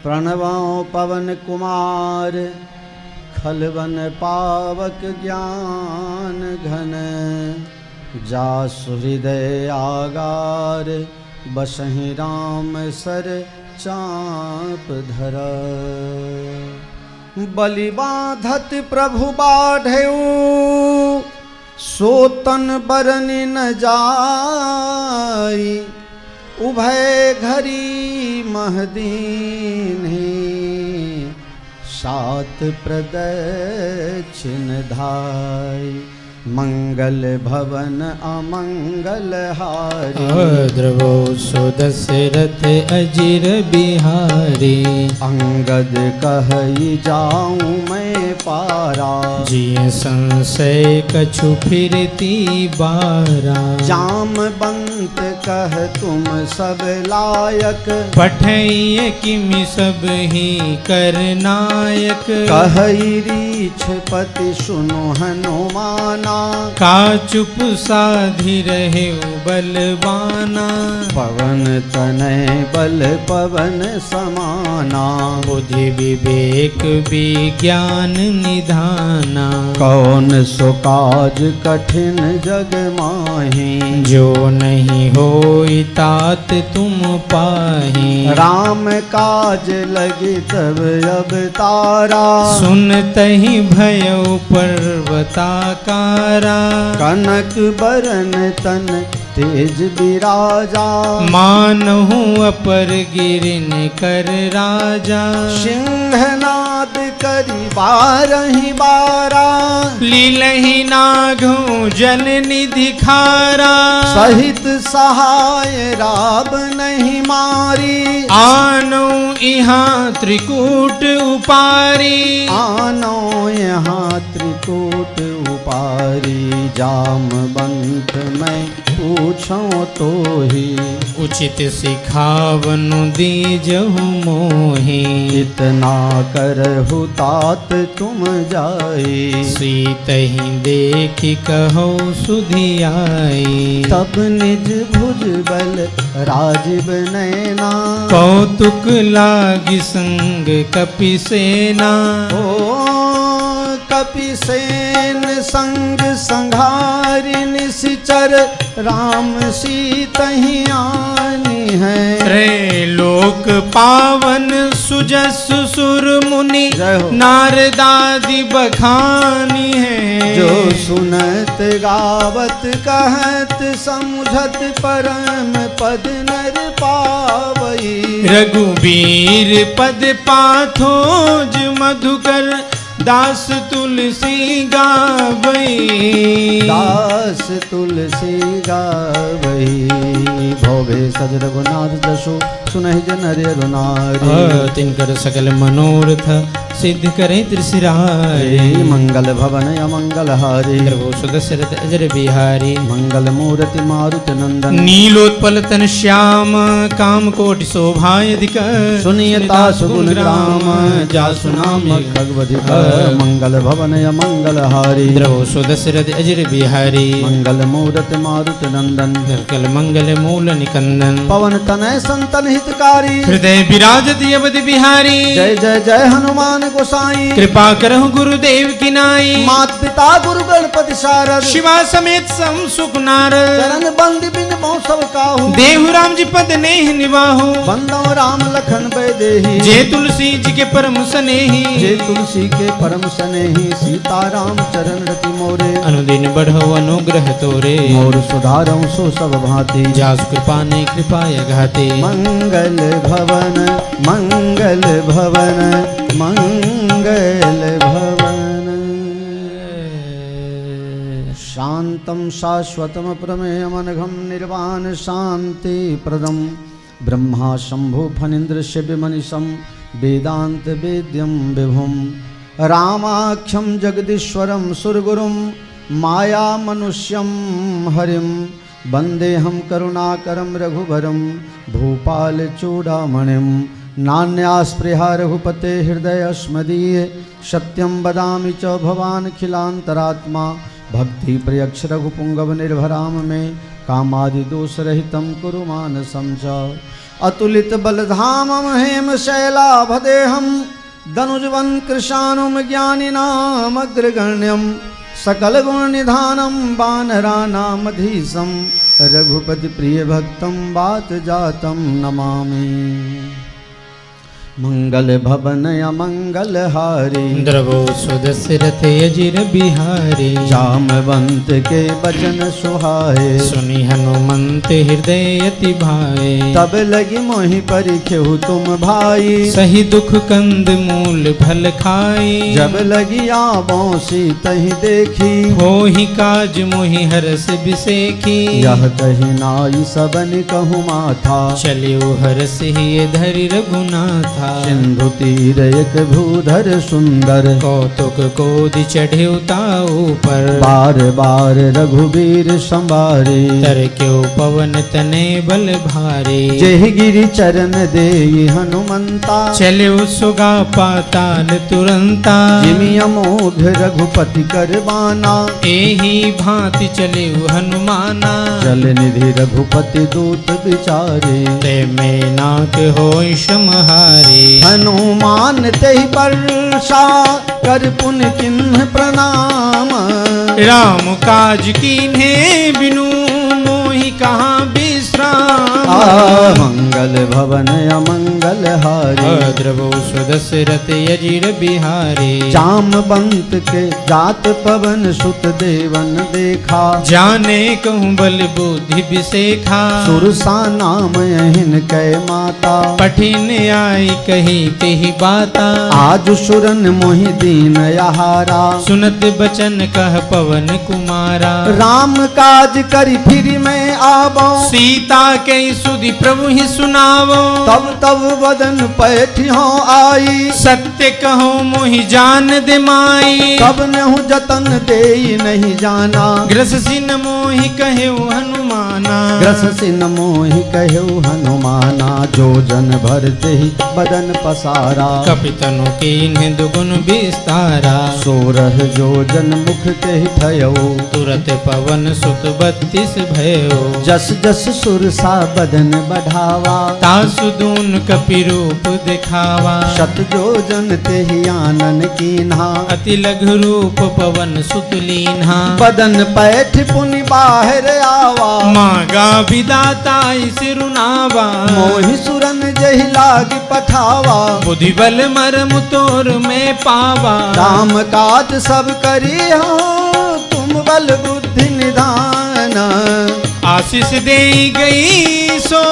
प्रणवों पवन कुमार खलवन पावक ज्ञान घन जासु हृदय आगार बसहि राम सर चाप धर बलि बाधत प्रभु बाढ़ऊ सोतन बरनि न जाई उभय घरी महदीन सात प्रदक्षिण धाय मंगल भवन अमंगल हारी द्रवो सुदशरथ अजिर बिहारी अंगद कहि जाऊं मैं पारा जिय संशय कछु फिरती बारा जामवंत कह तुम सब लायक पठैय किमि सब ही करनायक कहि रीछ पति सुनो हनुमाना का चुप साधि रहे बलवाना पवन तनय बल पवन समाना बुद्धि विवेक विज्ञान निधाना कौन सो काज कठिन जग माहि जो नहीं होई तात तुम पाहि राम काज लगी तब अब तारा सुनतहि भयउ पर्वताकारा कनक बरन तन तेज विराजा मानहु अपर गिरिन कर राजा सिंहनाद करी बारहि बारा लीलहि नाघो जल निधि खारा सहित सहाय राब नहीं मारी आनो यहाँ त्रिकूट उपारी आनो यहाँ त्रिकूट उपारी जामवंत मैं पूछो तो ही उचित सिखावनु दीजहु मोहि इतना करहु तात तुम जाए सीतहि देखि कहो सुधियाई तब निज भुज बल राजीव नैना कौतुक लागी संग कपि सेना ओ कपि सेन संग संघारि निशिचर राम सीतहि आनी है त्रैलोक पावन सुजस सुर मुनि नारदादि बखानी है जो सुनत गावत कहत समुझत परम पद नर पावई रघुबीर पद पाथोज मधुकर दास तुलसी गावई दास तुलसी गावई भोगे सज रघुनाथ जसो सुनहि जन हरि नारी तिनकर सकल मनोरथ सिद्ध करे त्रिशिरारी मंगल भवन अमंगल हारी प्रभु सुदशरथ अजर बिहारी मंगल मूर्ति मारुत नंदन नीलोत्पल तन श्याम काम कोटि शोभायधिक सुनियता सुगुण राम जासु नाम खगवधिक मंगल भवन अमंगल हारी प्रभु सुदशरथ अजर बिहारी मंगल मूर्ति मारुत नंदन सकल मंगल मूल निकंदन पवन तनय संतन हितकारी हृदय विराजत अवधि बिहारी जय जय जय हनुमान गोसाई कृपा करहु गुरुदेव की नाई मात पिता गुरु गणपति सारद शिवा समेत सम सुख नारद चरण बंद बिन बहु सब काहू देहु राम जी पद नेह निवाहु बंदो राम लखन बैदेही जे तुलसी जी के परम सनेही जे तुलसी के परम सनेही सीता राम चरण रति मोरे अनुदिन बढ़ो अनुग्रह तोरे मोर सुधारौ सो सब भांति जासु कृपा ने कृपा यघाते मंगल भवन मंगल भवन मंगल भवन शांतं शाश्वतं प्रमेयमनघं निर्वाण शांति प्रदं ब्रह्मा शंभु फणीन्द्र शिवमनिशं वेदांत वेद्यं विभुं रामाख्यं जगदीश्वरं सुरगुरुं माया मनुष्यं हरिं वन्देऽहं करुणाकरं रघुवरं भूपाल चूडामणिं नान्यास्पृहा रघुपते हृदयस्मदीये सत्यं वदामि च भवानखिलान्तरात्मा भक्तिप्रियक्ष रघुपुङ्गव निर्भरां मे कामादिदोषरहितं कुरु मानसं च अतुलित बलधामम हेम शैलाभदेहम धनुजवन कृशानुम ज्ञानिनाम अग्रगण्यम सकल गुण निधानम वानरानामधीशम रघुपति प्रिय भक्तम बात जातम नमामि। मंगल भवन अमंगल हारी द्रवो सुदशरथ अजिर बिहारी जामवंत के बचन सुहाए सुनि हनुमंत हृदय अति भाए तब लगी मोहि परिखेहु तुम भाई सही दुख कंद मूल फल खाई जब लगी आबोसी तहि देखी हो ही काज मोहि हरस बिसेखी यह कही नाई सबन कहु माथा चलियो हरस ही धरि रघुनाथा सिंधु तीर एक भूधर सुंदर कौतुक कोदि चढ़्यो ताऊ पर बार बार रघुबीर संवारे तर क्यों पवन तने बल भारे जेहि गिरि चरण देहि हनुमंता चलियो सुगा पाताल तुरंता जिमि अमोघ रघुपति करबाना एही भांति चलियो हनुमाना जल निधि रघुपति दूत विचारे ते में नाक होई समहारे हनुमान तेहि वर्षा कर पुन किन्ह प्रणाम राम काज कीन्हे बिनु मोहि कहाँ विश्राम मंगल भवन अमंगल हारी द्रवो सुदशरथ अजिर बिहारी जामवंत के जात पवन सुत देवन देखा जाने कहूँ बल बुद्धि बिसेखा सुरसा नाम अहिन कै माता पठिन आई कही तेहि बाता आज सुरन मोहि दीन यहारा सुनत बचन कह पवन कुमारा राम काज करी फिर मैं आबो सीता के सुधि प्रभु ही सुनावो तब तब वदन पैठी हो आई सत्य कहो मोहि जान दे माई कब नहु जतन दे नहीं जाना ग्रस सिन मोहि कहे हनुमाना ग्रस सिन मोहि कहु हनुमाना जो जन भरते ही बदन पसारा कपितनु कीन्ह दुगुन विस्तारा सोरह जो जन मुख के ठयो तुरत पवन सुत 32 भयो जस जस सुरसा बदन बढ़ावा तासु दून कपि रूप दिखावा शत जो जन ते ही आनन कीन्हा अति लघु रूप पवन सुत लीन्हा बदन पैठ पुनि बाहर आवा मागा विदाता सिरुनावा मोहि सुरन जहि लाग पठावा बुद्धि बल मरम तोर में पावा राम काज सब करी हो तुम बल बुद्धि निधान आशीष दे गई सो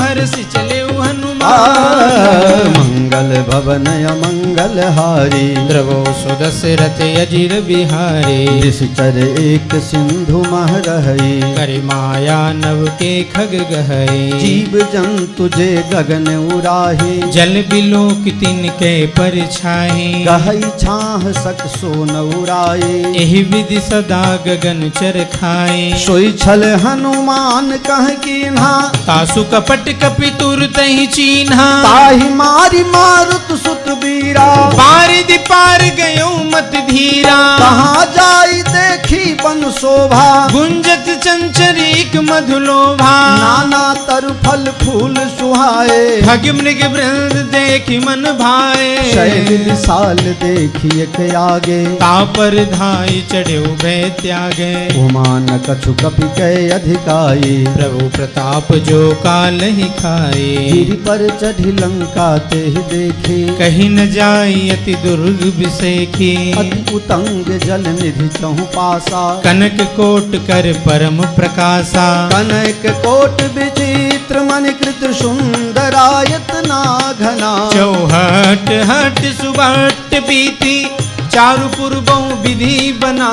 हर्ष चले हनुमान मंगल भवन अमंगल हारी द्रवो सुदशरथ अजिर बिहारी निश्चर एक सिंधु मह रही करि माया नव के खग गहई जीव जंतु जे गगन उराही जल बिलोक तिनके परछाई गहई छाह सक सो न उराए एहि विधि सदा गगन चर खाए सोई छल हनुमान कह कीन्हा तासु कपट कपि तुरत ही चीन्हा ताहि मारी मारुत सुत बीरा पारिधि पार गयो मत धीरा कहाँ जाई देखी बन शोभा गुंजत चंचरीक मधुलोभा नाना तरु फल फूल सुहाए भग मृग वृंद देखि मन भाए शैल विशाल देखिए के आगे तापर धाई चढ़्यो भय त्यागे उमान कछु कपि कै अधिकाई प्रभु प्रताप जो काल ही खाए गिरि पर चढ़ी लंका ते देखी कहीं न जाई अति दुर्ग बिसेखी अति उतंग जल निधि चहु पासा कनक कोट कर परम प्रकाशा कनक कोट विचित्र मन कृत सुंदरायत ना घना चौहट हट सुबट बीती चारु पूर्वों विधि बना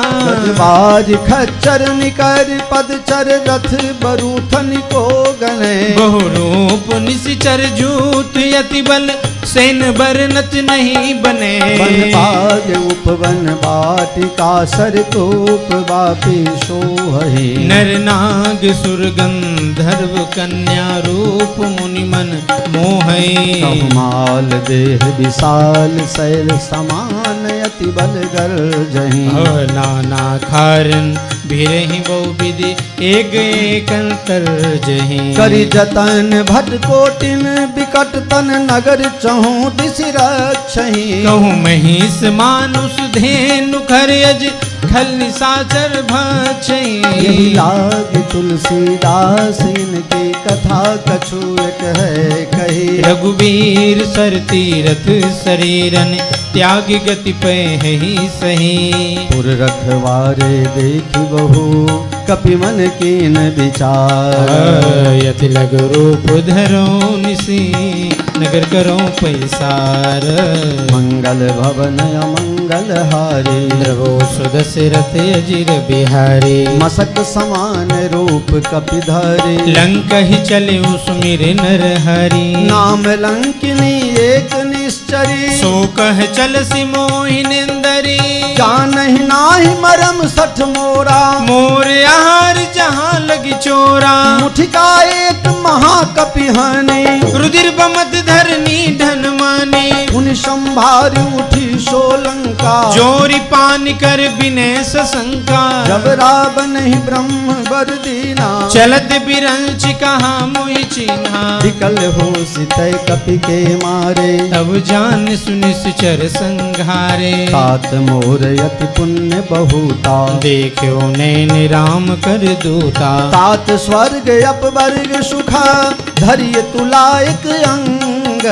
बाज खच्चर निकर पदचर रथ बरूथन को गने बहुरूप निशिचर जूत यति बल सेन बरनत नहीं बने वन बाज उपवन बाटिका सरकोप वापी सोहहि नर नाग सुर गंधर्व कन्या रूप मुनि मन मोहै कमाल देह विशाल शैल समान अति बल गर्जहि नाना खारन भिरहि बहु विधि एक एक अंतर जहि करी जतन भट कोटिन बिकट तन नगर चहु दिस रक्षहि कहूँ महिष मानुष धेनु खरयज खल निशाचर यही भक्षहि लाग तुलसीदास इनकी कथा कछु एक है कही रघुवीर सर तीरथ शरीरन त्याग गति पहि सही पुर रखवारे देखी बहु कपि मन कीन विचार यति लग रूप धरो निसी नगर करो पैसार मंगल भवन अमंगल हारी द्रवो सुदशरथ अजिर बिहारी मसक समान रूप कपिधारी लंक ही चले सुमिर नर हरि नाम लंकिनी एक निश्चरी सो कह चल सिमोहिनेंदरी जानहि नाही मरम सठ मोरा मोर आहार जहाँ लगी चोरा मुठिका एक महाकपि हनी रुधिर बमत धरनी धन माने उन संभार उठी सोलंका जोरी पान कर विनय सशंका जब रावण ही ब्रह्म वर दीना चलत बिरंच कहा मोहि चिन्हा विकल हो सितय कपि के मारे तब जान सुनि सुचर संघारे तात मोर यति पुण्य बहुता देखो नैन राम कर दूता तात स्वर्ग अपवर्ग सुखा धैर्य तुला एक अंग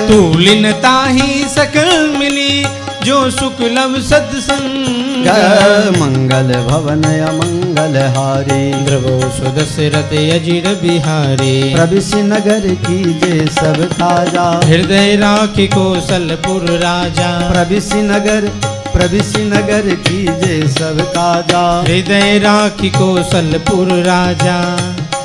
तूलिन ताही सकल मिली जो सुख लब सत्संग मंगल भवन अमंगल हारी द्रवो सुदशरथ अजिर बिहारी प्रविशि नगर की जे सब काजा हृदय राखि कौशलपुर राजा प्रविशि नगर की जे सब काजा हृदय राखि कौशलपुर राजा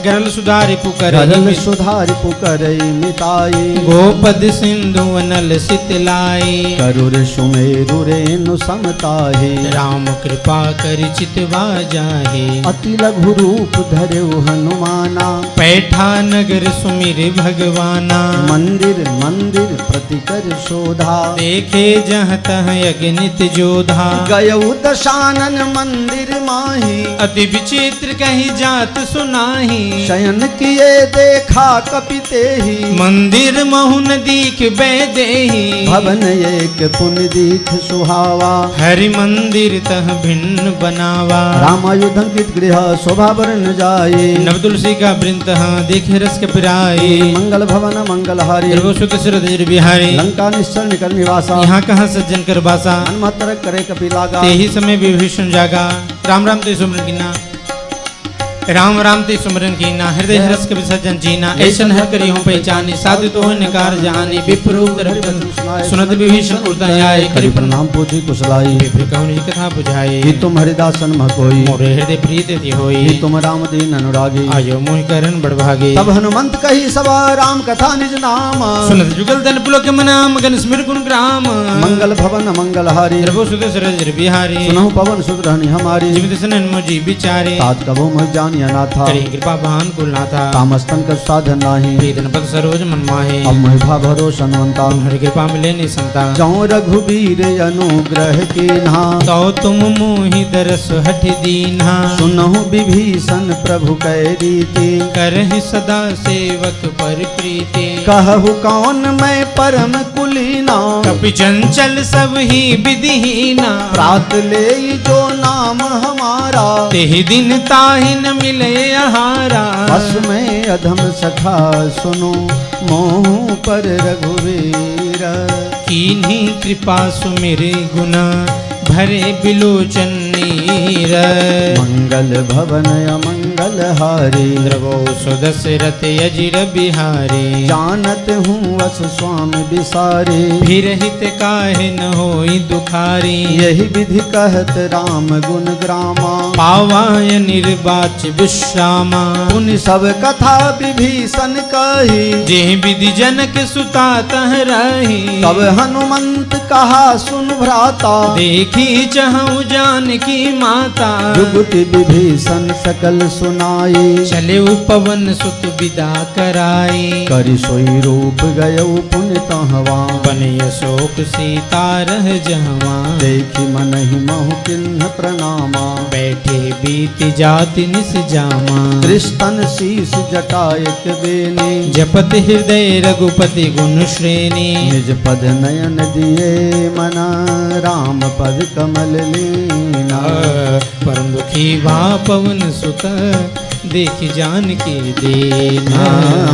गरल सुधारि पुकर गरल सुधारि पुकरई मिताई गोपद सिंधु अनल सितलाई करुर सुमेरु रेणु समताहि राम कृपा कर चितवा जाहि अति लघु रूप धर्यु हनुमाना पैठा नगर सुमिर भगवाना मंदिर मंदिर प्रतिकर शोधा देखे जह तह अगणित जोधा गयउ दशानन मंदिर माही अति विचित्र कही जात सुनाही शयन किए देखा कपिते ही मंदिर महुन दीख बैदेही भवन एक पुण्य दीख सुहावा हरि मंदिर तह भिन्न बनावा रामायुधं कृत गृह शोभा वर्ण जाये नव तुलसी का वृंत देखे रस के पिराई मंगल भवन मंगल हारी सुत सुरधीर बिहारी लंका निश्चल निकल निवासा यहाँ कहाँ सज्जन कर बासा हनुमत करे कपि लागा ते ही समय विभीषण जागा राम राम ते सुमरन कीना राम राम ते सुमरन कीना हृदय हरस के विसर्जन जीना ऐसन हर करी हूँ पहचानी साधु तो निकार जहानी विप्रूप सुनत विभीषण उर्दयाय करि प्रणाम पूजी कुशलाई विप्र कहूँ कथा बुझाए ही तुम हरिदासन महकोई मोरे हृदय प्रीत थी होई ही तुम राम दीन अनुरागी आयो मोहि करन बड़भागे तब हनुमंत कही सभा राम कथा निज नाम सुनत जुगल तन पुलक मनाम गन स्मिर गुण ग्राम मंगल भवन मंगल हारी द्रवो सुत सरज बिहारी सुनहु पवन सुत रहनी हमारी जीवित सनन मोजी विचारे तात कबो मह जानिया ना था करी कृपा बहान कुलनाथा तामस्तन का साधन नाही प्रीतन पद सरोज मन माहे अब महिभा भरोसनवंता हरि कृपा मिले निसंता जौ रघुबीर अनुग्रह कीन्हा तो तुम मोहि दरस हठ दीन्हा सुनहु विभीषण प्रभु कै रीति करहि सदा सेवक पर प्रीति कहु कौन मैं परम कुलीना कपि चंचल सब ही विधिहीना प्रात ले जो नाम हमारा तेहि दिन ताहि न मिले आहारा बस में अधम सखा सुनो मोह पर रघुवीर कीन्ही कृपा सुमिर गुना भरे बिलोचन नीर मंगल भवन अमंगल हारी द्रवो सुदशरथ अजिर बिहारी जानत हूँ वस स्वामी बिसारी फिर हित काहे न होई दुखारी यही विधि कहत राम गुण ग्रामा पावाय निर्वाच विश्रामा उन सब कथा विभीषण कही जेहि विधि जनक सुता तह रही तब हनुमंत कहा सुन भ्राता देखी चहु जान जानकी माता जुगति विभीषण सकल सुनाई चले पवन सुत विदा कराई करि सोई रूप गयो पुण्य तहवा बने अशोक सीता रह जहवा देखी मन ही महु किन्ह प्रणामा बैठे बीत जाति निस जामा कृष्ण शीस जटायक बेनी जपत हृदय रघुपति गुण श्रेणी निज पद नयन दिए मना राम पद कमल लीना परम दुखी भा पवन सुत देख जान के देना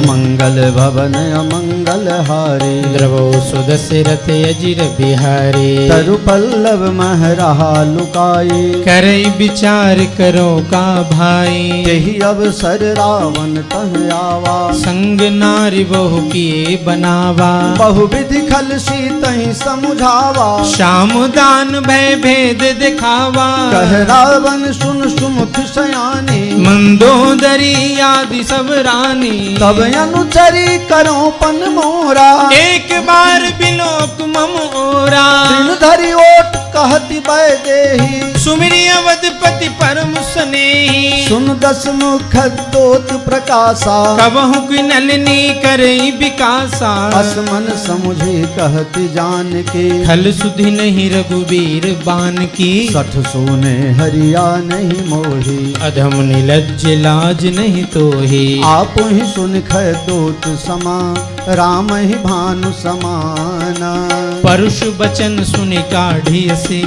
मंगल भवन अमंगल हारे द्रवो सुदशरथ अजिर बिहारी तरु पल्लव महरहा लुकाई करई विचार करो का भाई यही अवसर रावण तह आवा संग नारी बहु किए बनावा बहुविधि खल सीतहि समुझावा श्याम दान भय भेद दिखावा कह रावण सुन सुमुख सयानी मंदोदरी आदि सब रानी तब अनुचरी करो पन मोरा एक बार बिलोक मम ओरा दिन धरि ओट कहति बै देही सुमिरी अवधपति परम स्नेही सुन दस मुख दोत प्रकाशा कबहु की नलिनी करई विकासा असमन समुझे कहति जान के खल सुधि नहीं रघुवीर बान की सठ सोने हरिया नहीं मोही अधम निलज्ज लाज नहीं तो ही आप ही सुन ख दोत समा राम ही भानु समाना परुष बचन सुन काढ़ी से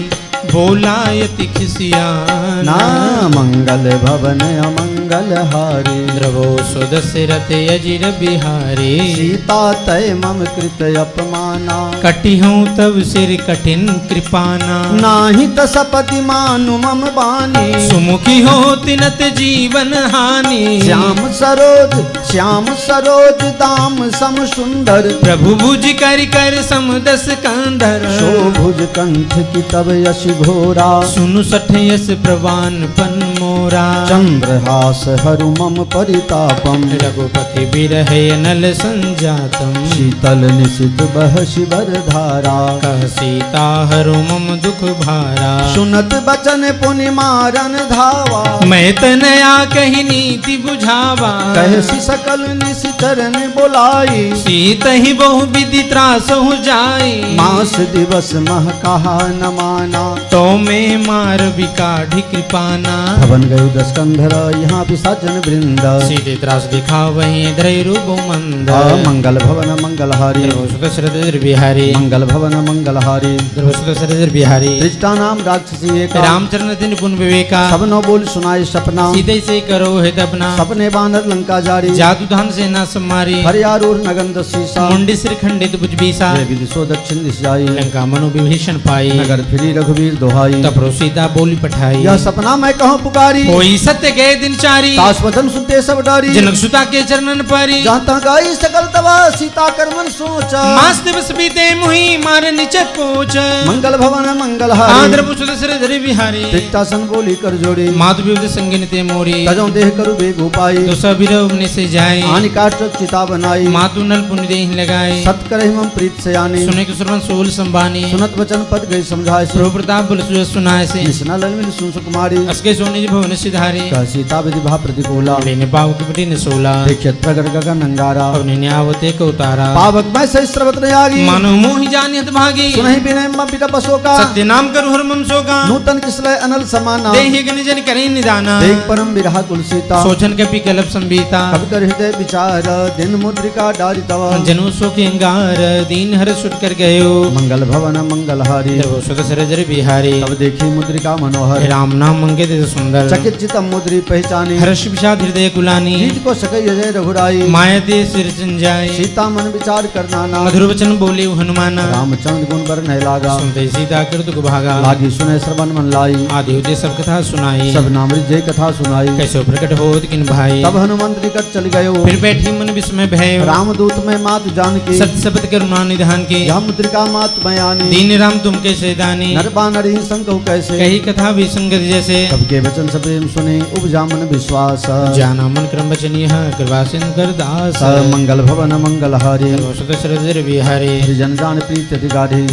बोलायति खिसियाना ना मंगल भवन अमंगल हारे द्रवो सुदशरथ अजिर बिहारी सीता तय मम कृत अपमाना कटी हूँ तब सिर कठिन कृपाना नाही तसपति मानु मम बानी सुमुखी हो तिनत जीवन हानि श्याम सरोज दाम सम सुंदर प्रभु भुज कर समदस कंधर शोभुज कंठ की तब यश घोरा सुनु सठ यस प्रवान पन मोरा चंद्रहास हरु मम परितापम रघुपति बिरह नल संजातम शीतल निशित बह शिवर धारा कह सीता हरु मम दुख भारा सुनत बचन पुनि मारन धावा मैं तनया कही नीति बुझावा कहसी सकल निशिचरन बुलाई सीत ही बहु विधि त्रास हो जाई मास दिवस मह कहा न माना तो मैं मार विकाढ़ी कृपाना भवन गयो दस्कंधर यहाँ विसर्जन वृंद सीधे त्रास दिखा वही द्रय रूप मंद मंगल भवन मंगल हारी द्रवसुत बिहारी मंगल भवन मंगल हारी द्रवसुत बिहारी त्रिष्टा नाम राक्षसी एक रामचरण दिन पुन विवेका सब नो बोल सुनाई सपना सीधे से करो है अपना सपने बानर लंका जारी जादू धान से न समारी हरियारूर नगंद शीशा मुंडी सिर खंडित भुज बीसा जय विदिशो दक्षिण दिश जाई लंका मनु विभीषण पाई नगर फिरी रघुवीर दोहाई तब सीता बोली पठाई यह सपना मैं कहूँ पुकारी कोई सत्य गए दिन चारी दास वचन सुनते सब डारी जनक सुता के चरणन पारी जहाँ तक गाई सकल तवा सीता कर्मन सोचा मास दिवस बीते मुहि मार निचक पोच मंगल भवन मंगल आदर हारी पुछुत सिर धरि बिहारी त्रिष्टासन बोली कर जोड़ी माधु विविध संगिन ते मोरी तजों देह करु बेग उपाई तो सब ने से जाए हानि काट चिता बनाई मातु नल पुण्य देह लगाए सत करे हम प्रीत से आनी सुने के सुरवन सोल संबानी सुनत वचन पद गई समझाए प्रो प्रताप बल सुजस सुनाए से निसना ललमिल सुन सुकुमारी असके सोने जी भवन सिधारे कह सीता विधि भा प्रतिकूला लेने पाव के बटी ने सोला देखियत प्रगट गगन अंगारा अवनि न्यावते को उतारा पावक मैं सहस्रवत न आगी मानो मोहि जानियत भागी सुनहि बिनय मम पिता बसोका सत्य नाम करु हर मम सोगा नूतन किसलय अनल समाना देहि गनि जन करै निदाना देख परम विरह कुल सीता सोचन के पी कलप संबीता कब कर हृदय विचार दिन मुद्रिका डारी तव जनु सो के अंगार दीन हर सुट कर गयो मंगल भवन मंगल हारी देवो सुत सरजर बिहारी तब देखी मुद्रिका मनोहर राम नाम मंगे दे सुंदर चकित चितम मुद्री पहचानी हर्ष विषाद हृदय कुलानी जीत को सकई अजय रघुराई माया दे सिर संजाय सीता मन विचार करना ना मधुर वचन बोले हनुमाना रामचंद्र गुण बर नहीं लागा सुनते सीता कृत भागा लागी सुने श्रवण मन लाई आदि उदय सब कथा सुनाई सब नाम जय कथा सुनाई कैसे प्रकट हो किन भाई तब हनुमंत निकट चल गयो फिर बैठी मन विस्मय भय रामदूत में मात जान के सत्य शब्द करुणा निधान के यह मुद्रिका मात बयानी दीन राम तुम कैसे दानी नर बानर ही संकहु कैसे कही कथा भी संगत जैसे तब के वचन सब प्रेम सुने उपजा मन विश्वास जाना मन क्रम वचन यह कृपा सिंधु कर दास मंगल भवन मंगल हारी सुत सरजर बिहारी जन जान प्रीत अधिकारी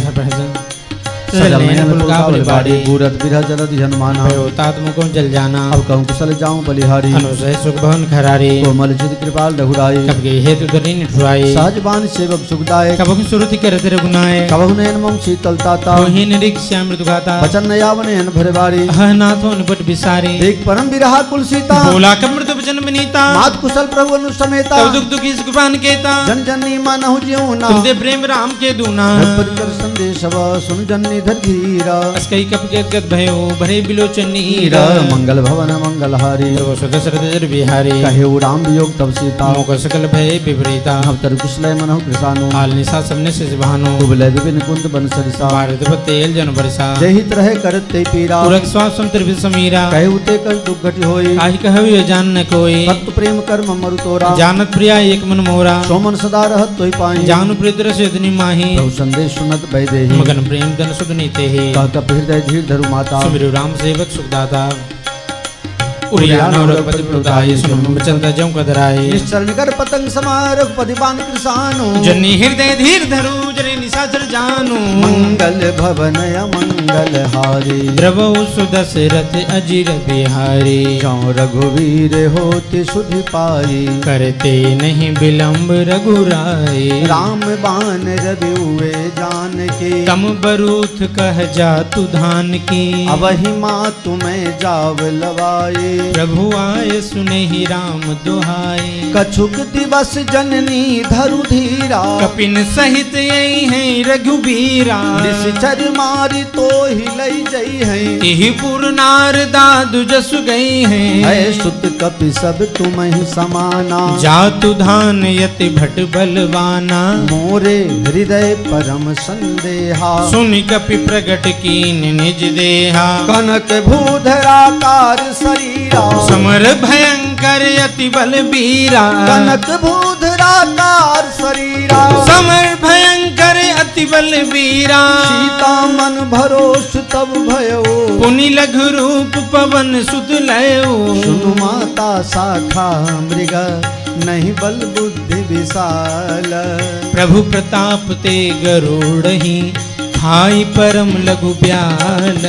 सजल नयन पुलकावली बाड़ी बूरत बिरह जलधि हनुमाना तात मुको जल जाना अब कहूँ कुशल जाऊं बलिहारी अनुसय सुख भवन खरारी कोमल चित कृपाल रघुराई कब के हेतु धरी निठुराई सहज बान सेवक सुखदाय कब की सुरति करत रघुनाय कबहु नयन मम शीतलताता मोहि निरीक्ष्या मृदु गाता वचन नयावन हन भरवारी हह नाथो निपट बिसारी देख परम विरहा कुल सीता बोला कब मृदु वचन बनीता मात कुशल प्रभु अनु समेता तब दुख दुखी सुखपान केता जन जननी मानहु जियो ना तुम दे प्रेम राम के दूना परिकर संदेश सुन जननी धर धीरा अस्कई कप गद भयो भरे बिलोचन हीरा मंगल भवन मंगलहारी सर्व सुध सरदर बिहारी कहे राम वियोग तब सीता मोक सकल भय विपरीता अवतर कुशलय मनहु कृसानु हाल निशा सबने से बहानो कुबलय विपिन कुंद बन सरिसा भारत तेल जन बरसा जय हित रहे करत ते पीरा पुरख स्वासम त्रिभि समीरा कहे उते कर दुख घटी होई काहि कहवे जान न कोई भक्त प्रेम कर्म मरु तोरा जानत प्रिया एक मन मोरा सोमन सदा रहत तोई पाई जानु प्रीत रस इतनी माही प्रभु संदेश सुनत बैदेहि मगन प्रेम धन सुध नीते ही कहत हृदय धीर धरु माता सुमिरु राम सेवक सुखदाता उड़ियाना रघुपति प्रदाय सुन चलता जम कदराय निश्चल निकर पतंग समार रघुपति बान कृसानु जन्नी हृदय धीर धरु जरे निशाचर जानु मंगल भवन मंगल हारी द्रवौ सुदशरथ अजिर बिहारी जौ रघुवीर होते सुधि पाई करते नहीं विलंब रघुराई राम बान रवि हुए जान के तम बरूथ कह जा तु धान की अबहि माँ तुम्हें जाव लवाए प्रभु आय सुने ही राम दुहाई कछुक दिवस जननी धरु धीरा कपिन सहित यही है रघुबीरा निश्चर मारी तो ही लई जई है यही पुरनार दादु जसु गई है सुत कपि सब तुम्हें समाना जातु धान यति भट बलवाना मोरे हृदय परम संदेहा सुनि कपि प्रगट कीन निज देहा कनक भूधराकार शरीरा समर भयंकर यति बलबीरा कनक भूधराकार शरीरा समर भयंकर अति बलबीरा सीता मन भरोस तब भयो पुनि लघु रूप पवन सुत लयो सुनु माता शाखा मृग नहीं बल बुद्धि विशाल प्रभु प्रताप ते गरुड़हि खाई परम लघु ब्याल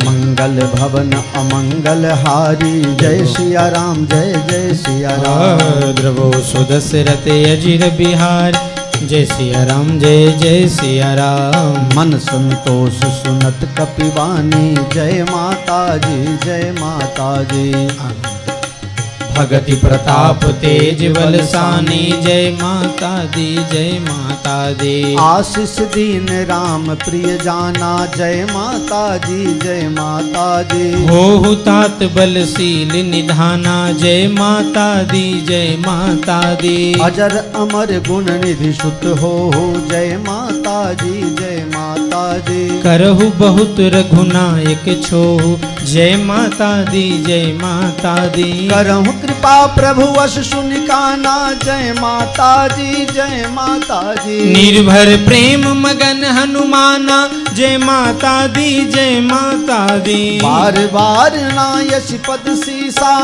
मंगल भवन अमंगल हारी जय सिया राम जय जय सिया राम द्रवो सुदशरथ अजिर बिहार जय सिया राम जय जय सिया राम मन संतोष सुनत कपिवानी जय माता जी जय माता जी भगति प्रताप तेज बलसानी जय माता दी जय माता दी आशीष दीन राम प्रिय जाना जय माता जी जय माता जी हो तात बलशील निधाना जय माता दी जय माता दी अजर अमर गुण निधि सुत हो जय माता जी जय माता जी करहु बहुत रघुनायक छो जय माता दी जय माता दी करहु कृपा प्रभु वश सुनिकाना जय माता जी जय माता जी निर्भर प्रेम मगन हनुमाना जय माता दी जय माता दी बार बार नायश पद सीसा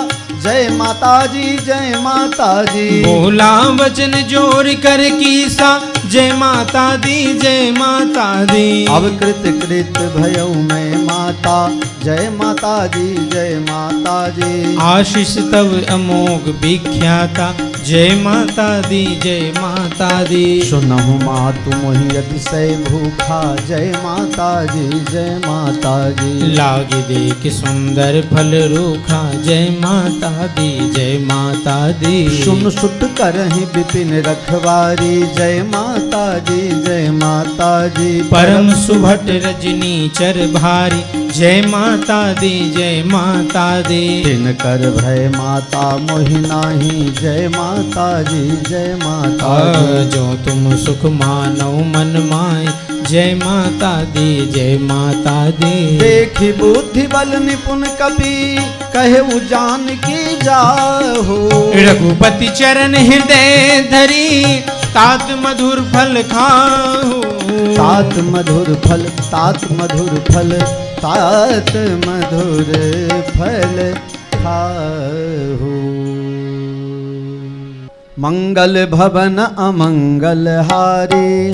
जय माता जी जय माता जी बोला वचन जोर कर कीसा जय माता दी जय माता दी अब कृत कृत भयो मैं माता जय माता जी जय माता जी आशीष तव अमोघ विख्याता जय माता दी जय माता दी सुनहु मातु मोहि अतिशय भूखा जय माता जी जय माता जी लागे देख सुंदर फल रूखा जय माता दी जय माता दी सुन सुट करहि विपिन रखवारी जय माता जी जय माता जी परम सुभट रजनी चर भारी जय माता दी जय माता दी तिन कर भय माता मोहि नाही जय माता जी जय माता जी जो तुम सुख मानो मन माय जय माता दी जय माता दी देखी बुद्धि बल निपुण कपि कहे जान की जाहो रघुपति चरण हृदय धरी तात मधुर फल खाओ तात मधुर फल तात मधुर फल तात मधुर फल खाओ मंगल भवन अमंगल हारी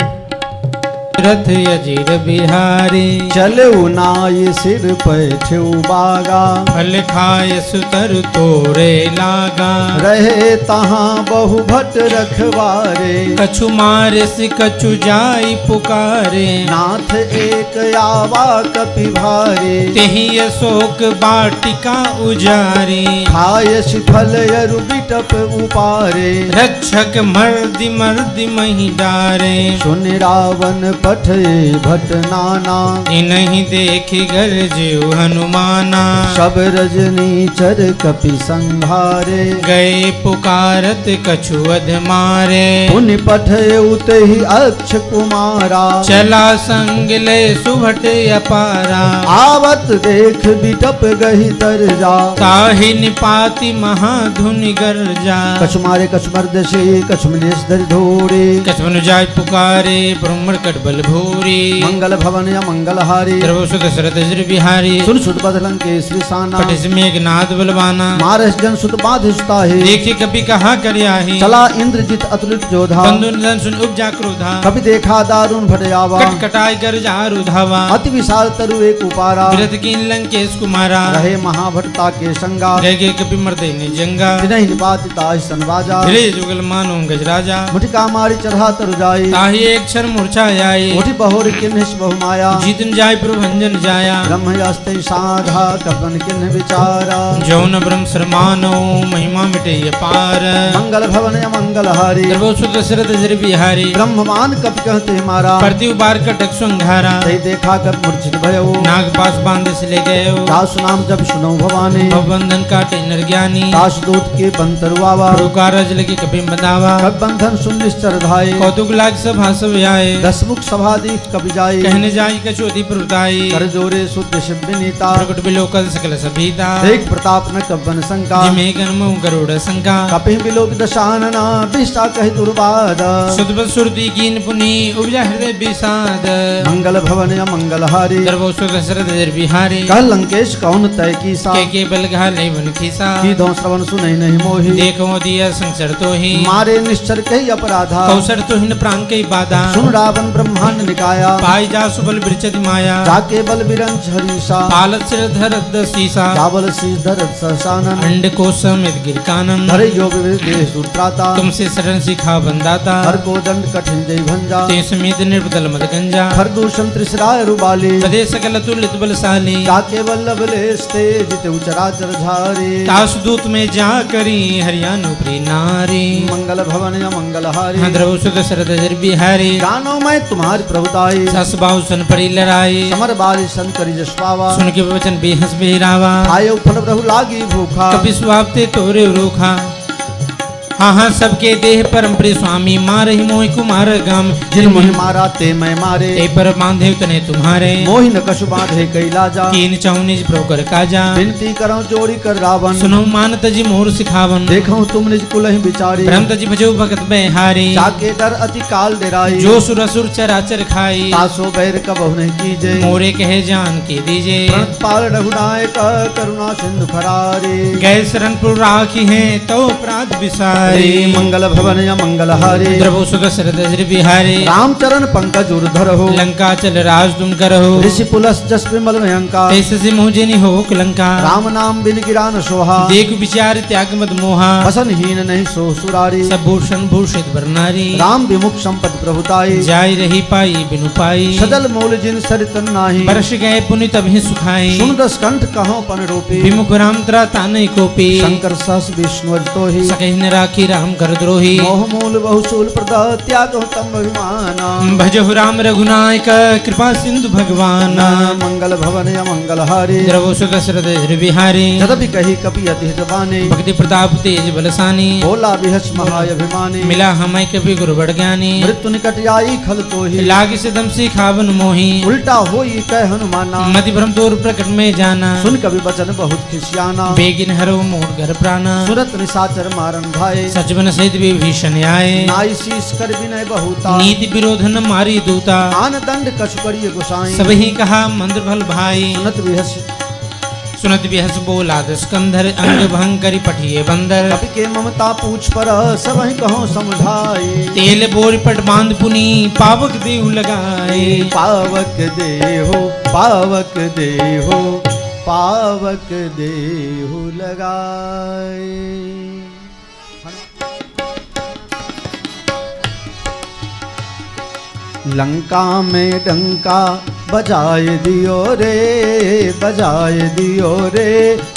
रथ अजीर बिहारी चले नाई सिर पैठे बागा फल खाय सुतर तोरे लागा रहे तहाँ बहु भट रखवारे कछु मारे से कछु जाई पुकारे नाथ एक आवा कपि भारे तेहि अशोक बाटिका उजारी खाय फल यरु बिटप उपारे रक्षक मर्दि मर्दि मही डारे सुन रावण पठे भट नाना इन्हीं देखि गरज्यु हनुमाना सब रजनी चर कपि संहारे गए पुकारत कछु अध मारे पुनि पठे उतहि अक्ष कुमारा चला संग ले सुभट अपारा आवत देख बिटप गही दर्जा ताहि निपाति महाधुनि गर्जा कछु मारे कछु मर्द से कछु मिलेश धरि धोरे कछुन जाय पुकारे ब्रह्मण कट बल भूरी मंगल भवन या मंगल हारे द्रवसुत दशरथ जर बिहारी सुन सुत बदलंग के श्री साना पटिस मेघनाद बलवाना मारस जन सुत बाध सुता है देखी कभी कहा करयाही चला इंद्रजित अतुलित जोधा बंधु निधन सुन उपजा क्रोधा कभी देखा दारुण भटयावा कट कटाई कर जारु धावा अति विशाल तरु एक उपारा विरत कीन लंकेश कुमारा रहे महाभटता के संगा गए गए कपि मर्दे ने जंगा तिनहि निपात ताहि सनवाजा फिरे जुगल मानो गजराजा मुठिका मारी चढ़ा तरु जाई ताहि एक क्षण मूर्छा आई मुठि बहोर किन्हिस बहुमाया जीतन जाय प्रभंजन जाया ब्रह्म अस्ते साधा कपन किन्ह विचारा जौन ब्रह्म शर्मानो महिमा मिटे अपार मंगल भवन या मंगल हारी द्रवसुत दशरथ जर बिहारी ब्रह्ममान कप कहते मारा प्रति बार कटक संघारा तई देखा कप मूर्छित भयो नाग पास बांध से ले गए दास नाम जब सुनो भवानी बंधन काटे नर ज्ञानी दास दूत के बंतरुआवा कारज लगे कभी बंधावा कब बंधन सुन निश्चर धाये कौतुक लाग सभा सब आए दसमुख सभा दीप कवि जाये कहने जाई कचोदी प्रदाई कर जोरे शुद्ध शिव विनीता प्रकट बिलोकल सकल सभीता देख प्रताप न कब्बन शंका जिमे गन्म गरुड़ शंका कपि बिलोक दशानना विष्टा कहि दुर्बाद सुदब सुरति कीन पुनि उपजा हृदय विषाद मंगल भवन या मंगल हारी गर्भो सुत दशरथ जर बिहारी कह लंकेश कौन तय की सा के बल घाले वन खीसा की दो श्रवण सुनई नहीं मोही देखो दिया संसर तो ही मारे निश्चर कही अपराधा कौशर तो हिन प्राण के बाधा सुन रावण ब्रह्मांड निकाया पाई जा सुबल बिरचत माया जाके बल बिरंच हरीसा पालत सिर धरत सीसा चावल शीश धरत सहसानन अंड को समित गिर कानन धरे योग देह सूत्राता तुमसे शरण सिखा बंदाता हर को दंड कठिन जय भंजा ते समेत निर्बदल मद गंजा खरदूषण त्रिसराय रुबाली पदे सकल तुलित बलशाली जाके वल्लभ लेस्ते जिते उचराचर झारे तास दूत में जा करी हरियाणु प्री नारी मंगल भवन या मंगल हारी द्रव सुत दशरथ जर बिहारी जानो मैं तुम्हारी प्रभुताई सस बाहु सन परी लड़ाई समर बारी संकरी जसपावा सुन के वचन बेहस बेरावा आयो फल प्रभु लागी भूखा कपि स्वाप्ते तोरे रोखा हाँ हाँ सबके देह परम प्रिय स्वामी मार ही मोहि कुमार गम जिन मोहि मारा ते मैं मारे ते पर बांधे तने तुम्हारे मोहि न कछु बांधे कैलाजा कीन चाहु निज प्रोकर काजा विनती करो जोड़ी कर रावण सुनो मान तजी मोर सिखावन देखो तुम निज कुल ही बिचारी ब्रह्म तजी भजो भगत बेहारी जाके डर अति काल डेराई जो सुर असुर चराचर खाई तासो बैर कबहु नहीं कीजे मोरे कहे जान के दीजे प्रणत पाल रघुनायक करुणा सिंधु फरारी गए शरणपुर राखी है तो अपराध विसारी मंगल भवन या मंगल हारी द्रवो सुत दशरथ जर बिहारी रामचरण पंकज उर्धर हो लंका चल राज तुम करहो ऋषि पुलस जस विमल भयंका ऐसे से मुझे नहीं हो लंका राम नाम बिन गिरान सोहा देख विचार त्याग मद मोहा वसन हीन नहीं सो सुरारी सब भूषण भूषित बरनारी राम विमुख संपत प्रभुताई जाय रही पाई बिनु पाई सदल मूल जिन सरितन नाही बरस गए पुनि तभी सुखाई सुन दस कंठ कहो पन रूपी विमुख राम त्रा ताने कोपी शंकर सहस विष्णु तो ही सकहि न राखी राम कर द्रोही मोह मूल बहुशूल प्रद त्याग तम अभिमाना भजहु राम रघुनायक कृपा सिंधु भगवान मंगल भवन या मंगल हारी द्रवो सुत दशरथ जर बिहारी जदपि कही कपि अति हित बानी भक्ति प्रताप तेज बलसानी बोला बिहस महाय अभिमानी मिला हमें कभी गुरु बड़ ज्ञानी मृत्यु निकट आई खल तो ही लाग से दम सिखावन मोही उल्टा होई कह हनुमाना मति भ्रम दूर प्रकट में जाना सुन कवि बचन बहुत खिसियाना बेगिन हरो मोर घर प्राणा सुरत निशाचर मारन भाई सचबन सहित विभीषण आए नाई शीस कर विनय बहुता नीति विरोधन मारी दूता आन दंड कछु करिय गोसाई सब ही कहा मंत्र भल भाई सुनत बिहस सुनत बिहस बोला स्कंधर अंग भंग करी पठिए बंदर कपि के ममता पूछ पर सबहि कहो समझाए तेल बोर पट बांध पुनी पावक देव लगाए पावक देहो पावक देहो पावक देहु लगाए लंका में डंका बजाए दियो रे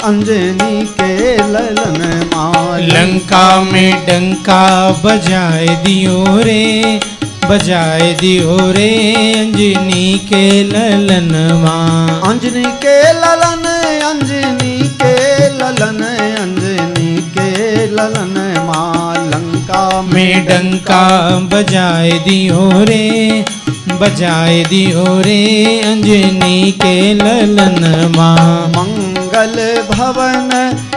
अंजनी के ललन माल लंका में डंका बजाए दियो रे अंजनी के ललन माँ अंजनी के ललन अंजनी के ललन अंजनी के ललन माँ लंका में डंका बजाए दियो रे अंजनी के ललन माँ मंगल भवन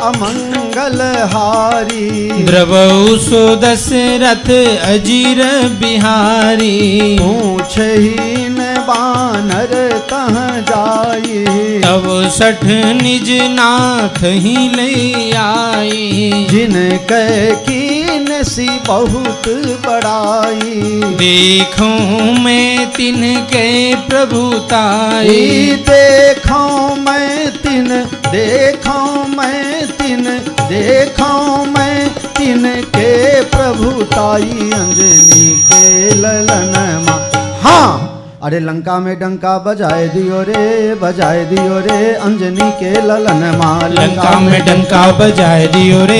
अमंगल हारी द्रवौ सो दशरथ अजीर बिहारी पूछ ही न बानर कह जाई तब सठ निज नाथ ही ले आई जिनके कीन सी बहुत बड़ाई देखो मैं तिनके प्रभुताई देखो मैं तिन देखो मैं तिन देखो मैं तिन के प्रभुताई अंजनी के ललन माँ हाँ अरे लंका में डंका बजाए दियो रे अंजनी के ललन माँ लंका में डंका बजाए दियो रे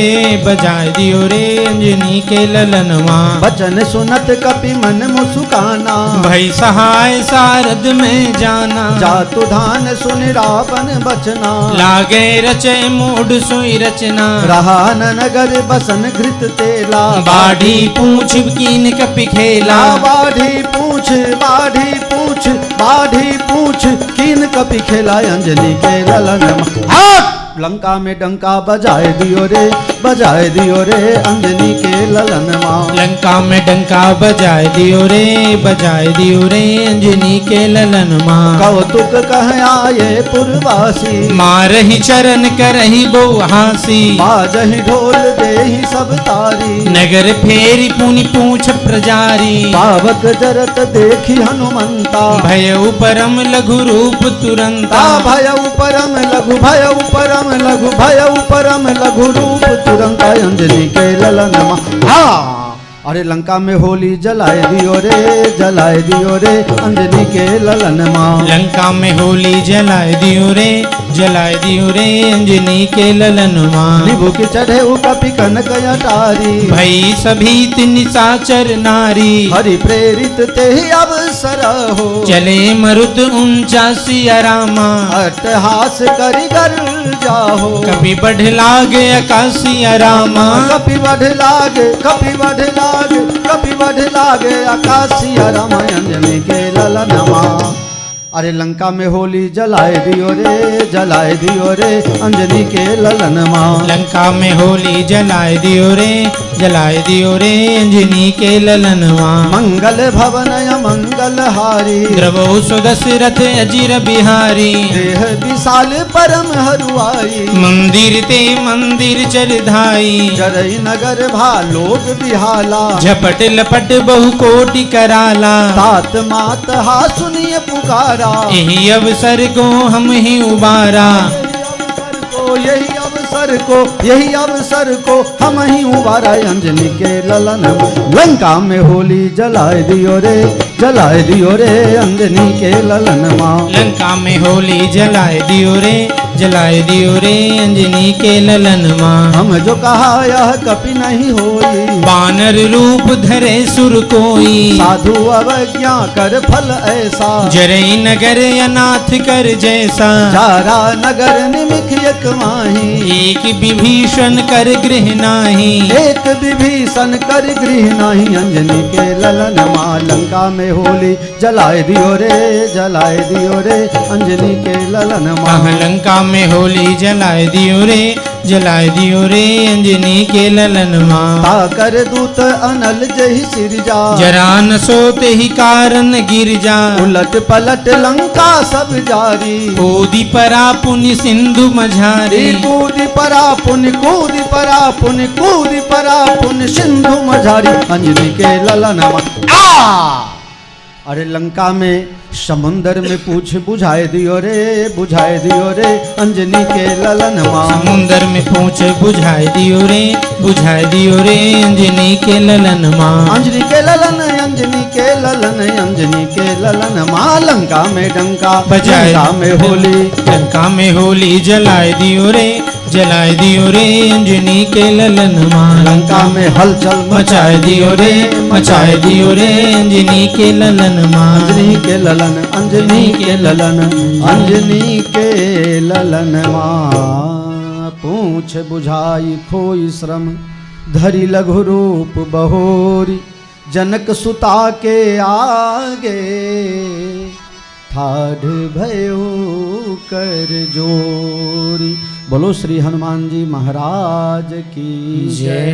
अंजनी के ललन माँ बचन सुनत कपि मन मुसुकाना भई सहाय सारद में जाना जातु धान सुन रावण बचना लागे रचे मूड सोई रचना रहा न नगर बसन घृत तेला बाढ़ी पूछ कीन कपि खेला बाढ़ी पूछ बाढ़ी पूछ कीन कपि खेला अंजनी के ललन लंका में डंका बजाए दियो रे अंजनी के ललन माँ लंका में डंका बजाए दियो रे अंजनी के ललन माँ कौतुक कह आए पुरवासी मारही चरण करही बो हासी बाजही ढोल देही सब तारी नगर फेरी पुनि पूछ प्रजारी पावक जरत देखी हनुमंता भय परम लघु रूप तुरंता भय परम लघु रूप तुरंत अंजनी के ललन हाँ अरे लंका में होली जलाए दियो रे अंजनी के ललन माँ लंका में होली जलाए दियो रे अंजनी के ललन माँ निभु की चढ़े कपि कनक अटारी भई सभी निशाचर नारी हरि प्रेरित ते ही अवसर हो चले मरुत ऊंचा सिया रामा अट्टहास करि गर जाहो कभी बढ़ लागे आकाशिया रामा कपि बढ़ लागे आकाशिया राम अंजनी के ललन माँ अरे लंका में होली जलाए दियो रे अंजनी के ललन माँ लंका में होली जलाए दियो रे अंजनी के ललन माँ मंगल भवन मंगल हारी द्रवौ सो दशरथ अजीर बिहारी देह विशाल परम हरुआई मंदिर ते मंदिर चल धाई जरई नगर भा लोग बिहाला झपट लपट बहु कोटि कराला तात मात हा सुनिए पुकारा यही अवसर को हम ही उबारा यही अवसर को हम ही उबारा अंजनी के ललन लंका में होली जलाए दियो रे अंजनी के ललन माँ लंका में होली जलाए दियो रे अंजनी के ललन माँ हम जो कहा यह कपि नहीं होई बानर रूप धरे सुर कोई साधु अवज्ञा कर फल ऐसा जरई नगर अनाथ कर जैसा जारा नगर निमिख एक माही एक विभीषण कर गृह नाही अंजनी के ललन माँ लंका में होली जलाए दियो रे अंजनी के ललन माँ लंका में होली जलाए दियो जलाए दियो रे अंजनी के ललनमा। ताकर दूत अनल जही सिरजा, जरा न सोते ही कारण गिर जा। उलट पलट लंका सब जारी, कूदी परा पुनि सिंधु मझारी। कूदी परा पुन कूदी परा पुन कूदी परा पुन सिंधु मझारी अंजनी के ललनमा। अरे लंका में समुंदर में पूछ बुझाए दियो रे अंजनी के ललनमा। समुंदर में पूछ बुझाए दियो रे अंजनी के ललनमा। अंजनी के ललन अंजनी के ललन अंजनी के ललनमा। लंका में डंका बजाए, लंका में होली, लंका में होली जलाए दियो रे अंजनी के ललनमा। लंका में हलचल मचाए दियो रे अंजनी के ललनमा। अंजनी के ललन अंजनी के ललन अंजनी के ललनमा। पूछ बुझाई खोई श्रम, धरि लघु रूप बहोरी। जनक सुता के आगे, ठाढ़ भयो कर जोरी। बोलो श्री हनुमान जी महाराज की जय।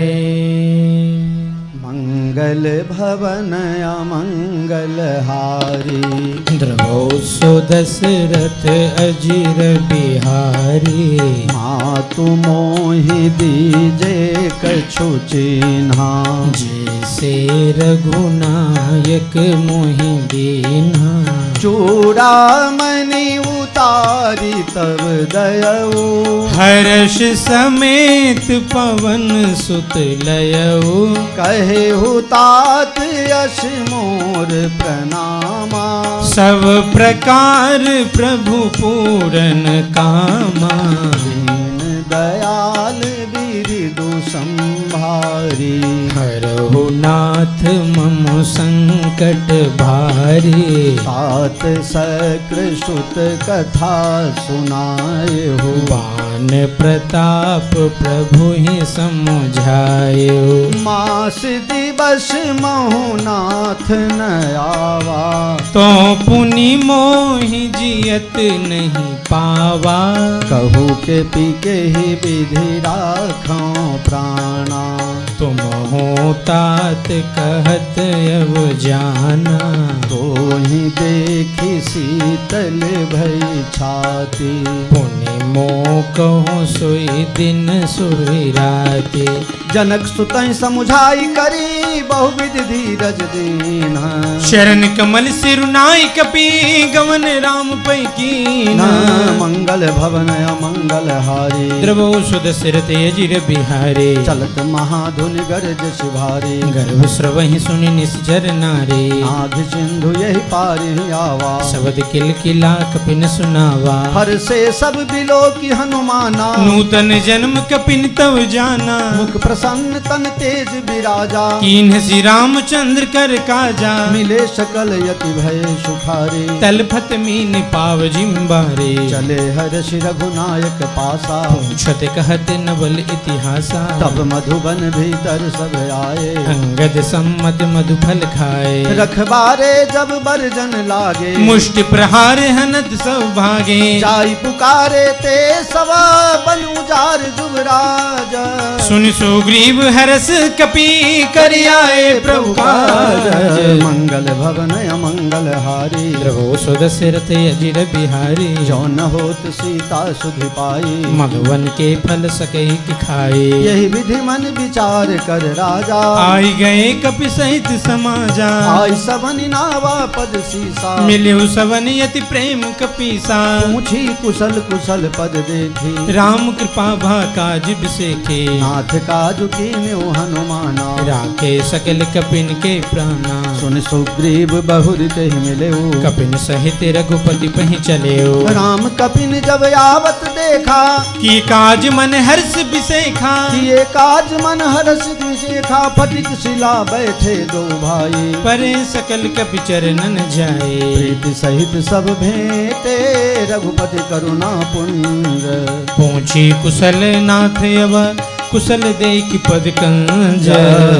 मंगल भवन अमंगल हारी, द्रवो सो दशरथ अजिर बिहारी। मातु मोहि दीजे कछु चिन्हा, जैसे रघुनायक मोहि दीन्हा। चूड़ामणि उतारी तब दयऊ, हर्ष समेत पवन सुत लयऊ। कहे तात यश मोर प्रणामा। सब प्रकार प्रभु पूरन कामा। दीन दयाल बिरदु संभारी, हरहु नाथ मम संकट भारी। तात सक्र सुत कथा सुनाए हो, बान प्रताप प्रभु ही समुझायो। मास दिवस महुनाथ न आवा, तो पुनि मोहि जियत नहीं पावा। कहू के पी के ही विधि राखों प्राणा। तुम हो तात कहत अब जाना। तो ही देखी शीतल भई छाती, पुनि मोह कहो सोई दिन सोई राति। जनक सुतई समुझाई करी बहुविध धीरज दीना। शरण कमल सिरुनाई कपि गवन राम पै कीना। मंगल भवन अमंगल हारी, द्रवो सुद सिरते अजिर बिहारी। चलत महाधुन गरज शिभारी, गर्भ स्रवहि सुनि निश्चर नारी। आध सिंधु यही पारी आवा, शब्द किल किला कपिन सुनावा। हर से सब बिलो की हनुमाना। नूतन जन्म कपिन तव जाना। मुख प्रसन्न तन तेज विराजा, कीन्ह श्री रामचंद्र कर काजा। मिले सकल यति भय सुखारी, तलफत मीन पाव जिम्बारे। चले हर्ष रघुनायक पासा, पूछत कहत नवल इतिहासा। तब मधुबन भीतर सब आए, अंगद सम्मत मधुफल खाए। रखबारे जब बरजन लागे, मुष्टि प्रहार हनत सब भागे। जाई पुकारे ते सब बन उजार जुबराज। सुन सुग्रीव हरस कपि कर आए प्रभु काज। मंगल भवन अमंगल हारी, द्रवो सुद सिरते अजिर बिहारी। जो न होत सीता सुधि पाई, मधुवन के फल सके खाए। यही विधि मन विचार कर राजा, आई गए कपि सहित समाजा। आई सबन नावा पद सीसा, मिले सवन यति प्रेम कपीसा। पूछी कुशल कुशल पद देखी, राम कृपा भा काज बिसेखे। नाथ काजु कीन्यो हनुमाना, राखे सकल कपिन के प्राणा। सुन सुग्रीव बहुरी ते मिले, कपिन सहित रघुपति पहि चले। राम कपिन जब आवत देखा, की काज मन हर्ष बिसेखा। किए काज मन हर्ष विशेखा। फटिक शिला बैठे दो भाई, परे सकल कपि चरणन जाए। प्रीति सहित सब भेंटे, रघुपति करुणा पुण्य। पूछी कुशल नाथ अब कुशल देख पद कंज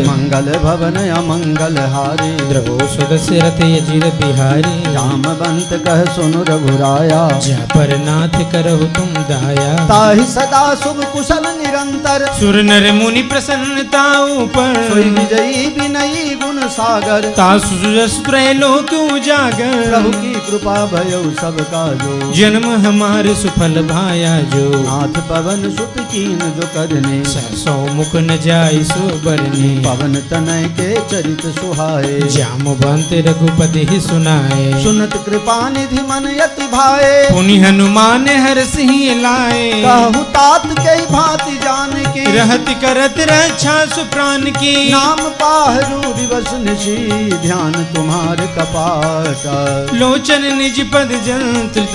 मंगल भवन अमंगल हारी द्रवो सुदस्य रथ अजिर बिहारी जामवंत कह सुनु रघुराया जहाँ पर नाथ करहु तुम दाया ताहि सदा शुभ कुशल निरंतर सुर नर मुनि प्रसन्नता ऊपर सोई विजयी विनयी गुण सागर तासु सुजस त्रैलोक उजागर प्रभु की कृपा भयो सब काजो जन्म हमारे सुफल भाया जो नाथ पवन सुत कीन जो करने सौ मुख न जाय सो बरने पवन तनय के चरित सुहाए जामवंत रघुपति ही सुनाए सुनत कृपा निधि मन यति भाए पुनि हनुमान हर सिंह लाए कहु तात कई भांति जान की रहत करत रक्षा सुप्राण की नाम पाहरू दिवस निशी ध्यान तुम्हार कपाट लोचन निज पद जंत्र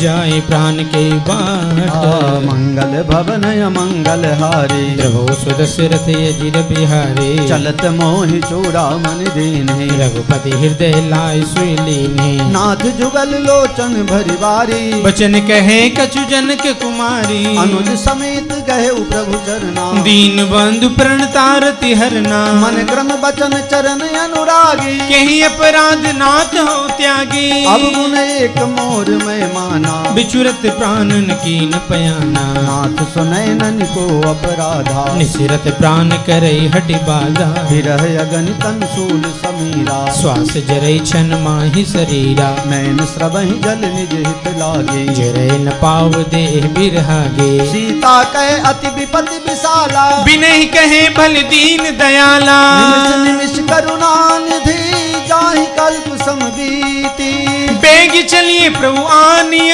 जाए प्राण के बाट मंगल भवन अमंगल हारी द्रवो सुदस्य रथ अजिर बिहारी चलत मोहि चूड़ामणि दीन्हि रघुपति हृदय लाय सुई लीन्हि नाथ जुगल लोचन भरि बारी बचन कहे कछु जनक कुमारी अनुज समेत गहे प्रभु चरना दीन बंधु प्रणतारति हरना मन क्रम बचन चरण अनुरागी कहीं अपराध नाथ हो त्यागी अब गुण एक मोर मैं माना बिचुरत प्राणन की न पयाना नाथ सुनैनन को अपराधा निसिरत प्राण करई हटि बाधा विरह अगणितन शूल समीरा श्वास जरई छन माहि शरीरा नैन स्रवहि जल निज हित लागे जरई न पाव देह बिरहागे सीता कह अति विपति विशाला बिनहि कहे भल दीन दयाला निमिष निमिष करुणा निधि जाहि कल्प समबीति बेग चलिए प्रभु आनिय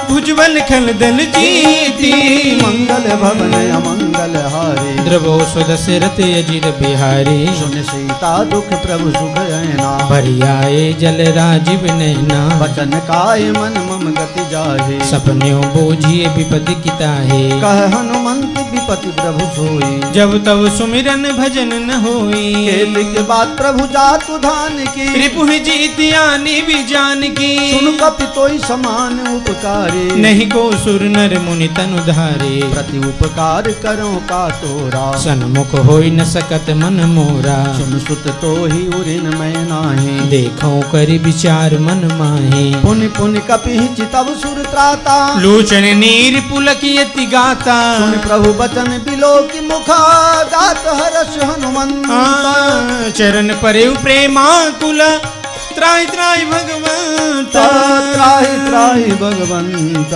भुजबल खल दल जीती मंगल भवन अमंगल हारी द्रवो सुदस्य रथ अजिर बिहारी सुन सीता दुख प्रभु सुख ऐना भरियाए जल राजीव नैना वचन काय मन मम गति जाहे सपन्यों बोझिए विपति किताहे कह हनुमंत विपति प्रभु सोई जब तब सुमिरन भजन न होई केल के बाद प्रभु जातु धान की रिपुह जीति आनी भी जान की सुन कपि तोई समान उपकारी नहीं को सुर नर मुनि तनु धारे प्रति उपकार करो का तोरा सन्मुख होई न सकत मन मोरा सुन सुत तो ही उरिन मैं नाही देखो करि विचार मन माहे पुनि पुनि कपि चितव सुर त्राता लोचन नीर पुलकियति गाता सुन प्रभु बचन बिलो की मुखा गात हर्ष हनुमंत चरण परे प्रेमाकुल त्राहि त्राहि भगवंत त्राहि त्राहि भगवंत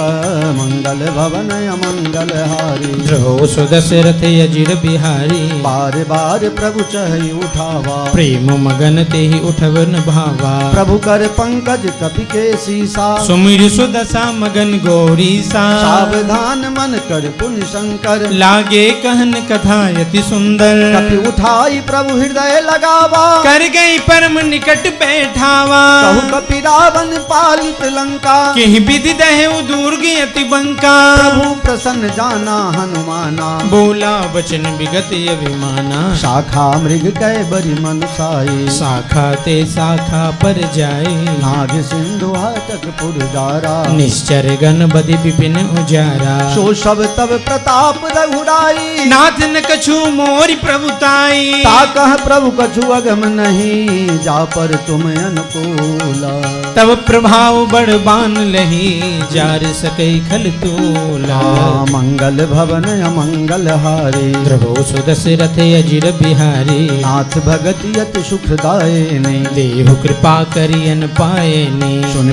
मंगल भवन अमंगल हारी द्रवो सुदस्य रथ अजिर बिहारी बार बार प्रभु चहि उठावा प्रेम मगन तेहि उठवन भावा प्रभु कर पंकज कपि के सीसा सुमिर सुदशा मगन गौरी सा सावधान मन कर पुण्य शंकर लागे कहन कथा यति सुंदर कपि उठाई प्रभु हृदय लगावा कर गई परम निकट बैठा कहु कपि रावण पालित लंका केहि विधि दहेउ दुर्ग अति बंका प्रभु प्रसन्न जाना हनुमाना बोला वचन विगत अभिमाना शाखा मृग कै बरि मनुषाई शाखा ते शाखा पर जाए नाग सिंधु हाटक पुरजारा निश्चर गण बदि विपिन उजारा सो सब तब प्रताप रघुराई नाथ न कछु मोरि प्रभुताई ताकह प्रभु कछु अगम नहीं जा पर तुम अनुकूला तब प्रभाव बड़ बान लही जार सकै खल तोला मंगल भवन अमंगल हारी द्रवो सुदस्य रथ अजिर बिहारी नाथ भगत यत सुखदायिनी देहु कृपा करियन पायने सुन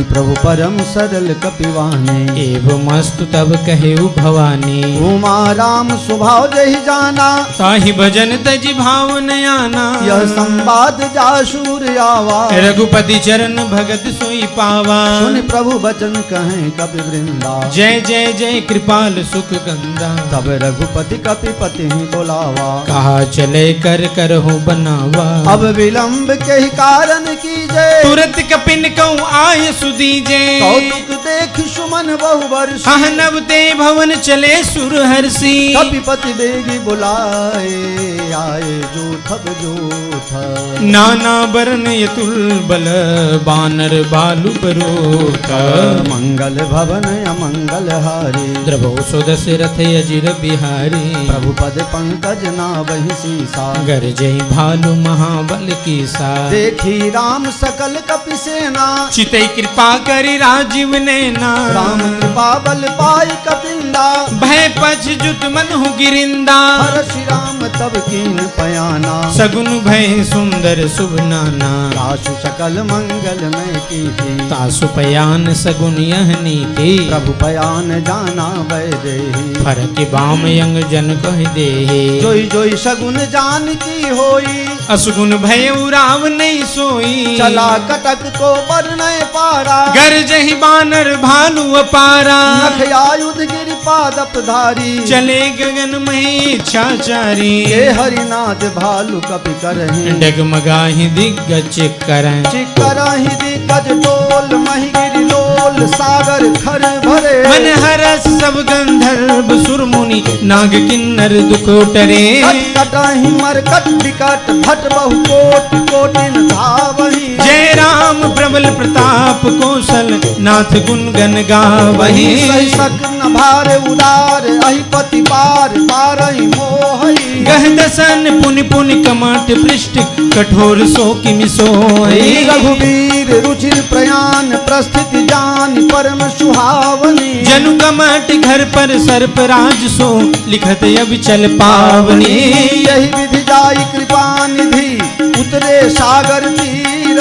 प्रभु परम सरल कपिवाने एवं मस्तु तब कहेउ भवानी उमा राम स्वभाव जहि जाना ताहि भजन तजि भाव न आना यह संवाद जासूर आवा रघुपति चरण भगत सोई पावा सुन प्रभु बचन कहें कपि वृंदा जय जय जय कृपाल सुख गंदा तब रघुपति कपिपति ही बोलावा कहा चले कर हो बनावा अब विलंब के कारण की जय सूरत कपिन कऊ आय सुदीजे कौतुक देख सुमन बहु वर्ष नवते भवन चले सुर हर्षी कपिपति बेगी बुलाए आए जो थब जो था नाना वर्ण यतुल बल बानर बालु परोथा मंगल भवन अमंगल हारी द्रवो सुदशरथ अजिर बिहारी प्रभु पद पंकज नावहि सीसा गरजय भालु महाबल की सा देखी राम सकल कपि सेना चितई कृपा करि राजीव नैना राम कृपा बल पाई कपिंदा भय पछ जुट मनहु गिरिंदा हर श्री राम तब कीन पयाना सगुन भय सुंदर शुभ नाना राशु सकल मंगल में की थी तासु पयान सगुन यहनी के प्रभु पयान जाना वैदेही फरक बाम यंग जन कह दे जोई जोई सगुन जान की होई असगुन भय राव नहीं सोई चला कटक को बरनय पारा गरजहि बानर भालु अपारा नख आयुध गिरि पादप धारी चले गगन मही छाचारी ये हरिनाथ भालु कपि करहि डगमगाहि दिग्गज करं चिकरहि दिग्गज टोल महि गिरि लोल सागर खर भरे मन हरस सब गंधर्व सुर मुनि नाग किन्नर दुख टरे कटहि मरकट विकट भट बहु कोटि कोटिन धावहि जय राम प्रबल प्रताप कौशल नाथ गुण गन गावहि सही सक न भारे उदार अहिपति पार पारहि मोहि गह दसन पुनि पुनि कमट पृष्ठ कठोर सो किमि सोहि रघुवीर रुचिर प्रयाण प्रस्थित जान परम सुहावनी जनु कमट घर पर सर्प राज सो लिखत अब चल पावनी यही विधि जाई कृपा निधि उतरे सागर तीर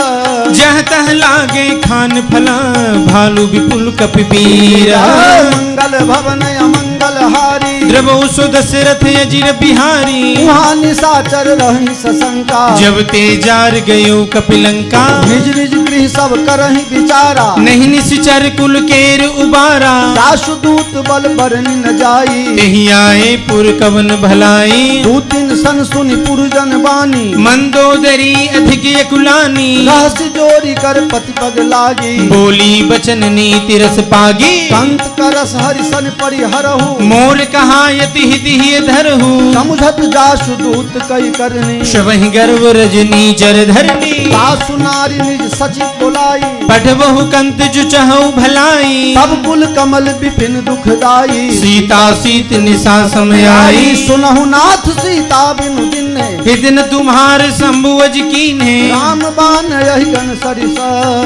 जह तह लागे खान फला भालु विपुल कपिवीर मंगल भवन अमंगल हारी द्रवो सो दशरथ अजिर बिहारी वहाँ निशाचर रही सशंका जब तेजार गयो कपिलंका निज निज गृह सब करहि विचारा नहीं निश्चर कुल केर उबारा दासुदूत बल बरनि न जाई तेहि आए पुर कवन भलाई दूतिन सन सुनि पुरजन बानी मंदोदरी अधिक यकुलानी रहस्य जोरी कर पति पग लागी बोली बचन नीति रस पागी संत करस हरि सन परिहरहु मोर कहा यति हिति धरहु समुझत जासु दूत कई करनी शवहि गर्व रजनी जर धरनी सासु नारी निज सचिव बोलाई पठबहु कंत जु चहु भलाई तब कुल कमल विपिन दुखदाई सीता सीत निशा समयाई सुनहु नाथ सीता बिनु दिने हिदन तुम्हार शंभुअज कीन्हे राम बान यही गण सरिस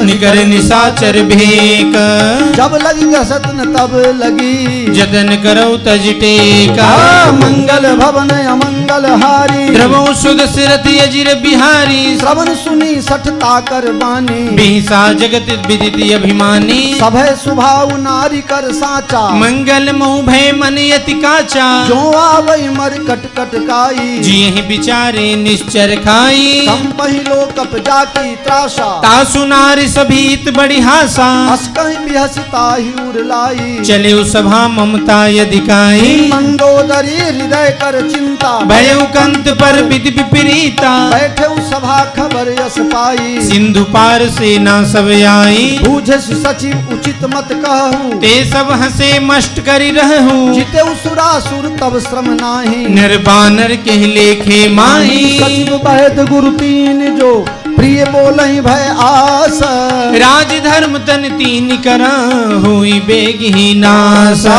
निकर निशाचर भेक जब लगी गसत न तब लगी जतन करौ तज टेका मंगल भवन अमंगल हारी द्रवो सुदशरथ अजिर बिहारी श्रवण सुनी सठता कर बानी बिहिसा जगत विदित अभिमानी सभय सुभाव नारी कर साचा मंगल मोह भय मन यति काचा जो आवई मर कट कट काई जिहि विचारे निश्चर खाई कम पहिलो कप जाकी त्रासा तासु नारी सभीत बड़ी हासा हस कहीं बिहसता ही उड़लाई चले सभा ममता यदिकाई मंदोदरी हृदय कर चिंता भय कंत पर विधि विपरीता बैठे सभा खबर यस पाई सिंधु पार सेना सब आई बूझे सचिव उचित मत कहूँ ते सब हंसे मष्ट करि रहूं जिते सुरासुर तब श्रम नाही नर बानर के लेखे माही सचिव बहत गुरु तीन जो प्रिय बोलहि भय आस राज धर्म तन तीन करा हुई बेगी नासा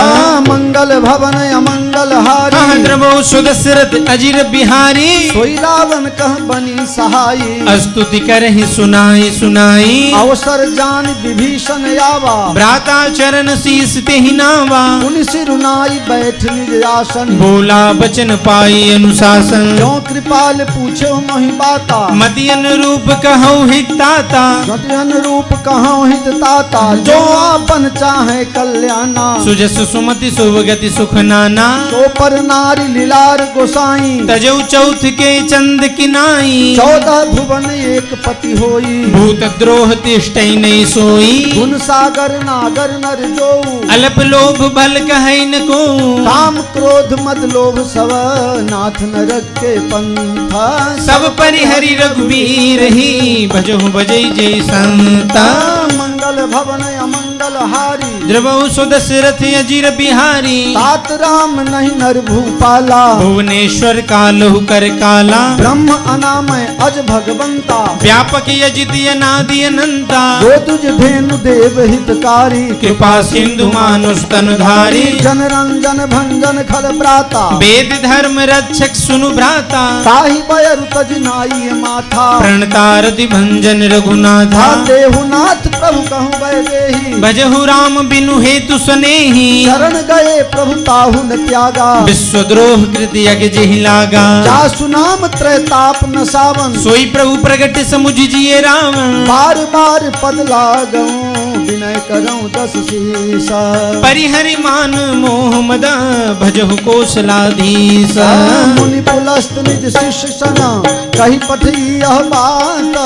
मंगल भवन अमंगल हारी द्रवो सुदशरथ अजिर बिहारी सोई रावण कह बनी सहाई स्तुति करहि सुनाई सुनाई अवसर जान विभीषण आवा भ्राता चरण शीस तेहि नावा पुनि सिरुनाई बैठ निज आसन बोला बचन पाई अनुशासन जो कृपाल पूछो मोहि बाता मति अनुरूप कहौ हिताता गतियन रूप कहूँ हित ताता जो आपन चाहे कल्याणा सुजस सुमति सुभगति सुख नाना तो पर नारी लीलार गोसाई तजौ चौथ के चंद किनाई 14 भुवन एक पति होई भूत द्रोह तिष्ठै नहीं सोई गुण सागर नागर नर जो अल्प लोभ बल कहै न को काम क्रोध मद लोभ सब नाथ नरक के पंथा सब परिहरि रघुवीर ही भजहु बजै जय संता मंगल भवन अमंगल हारी द्रवहु सो दशरथ अजीर बिहारी तात राम नहीं नर भूपाला भुवनेश्वर कालहु कर काला ब्रह्म अनामय अज भगवंता व्यापक यजित अनादि अनंता जो तुझ धेनु देव हितकारी कृपा सिंधु मानुष तनुधारी जन रंजन भंजन खल प्राता वेद धर्म रक्षक सुनु भ्राता ताहि बयरु तज नाई माथा प्रणतारति भंजन रघुनाथा देहुनाथ प्रभु कहूँ बैदेही भजहु राम बिनु हेतु सनेही शरण गए प्रभु ताहु न त्यागा विश्वद्रोह कृत यज्ञ जेहि लागा जासु नाम त्रैताप न सावन सोई प्रभु प्रगट समुझ जिये रावण बार बार पद लागऊं विनय करऊं दस शीसा परिहरि मान मोह मद भजहु कौशलाधीश मुनि पुलस्त निज शिष्य सना कही पठी यह बात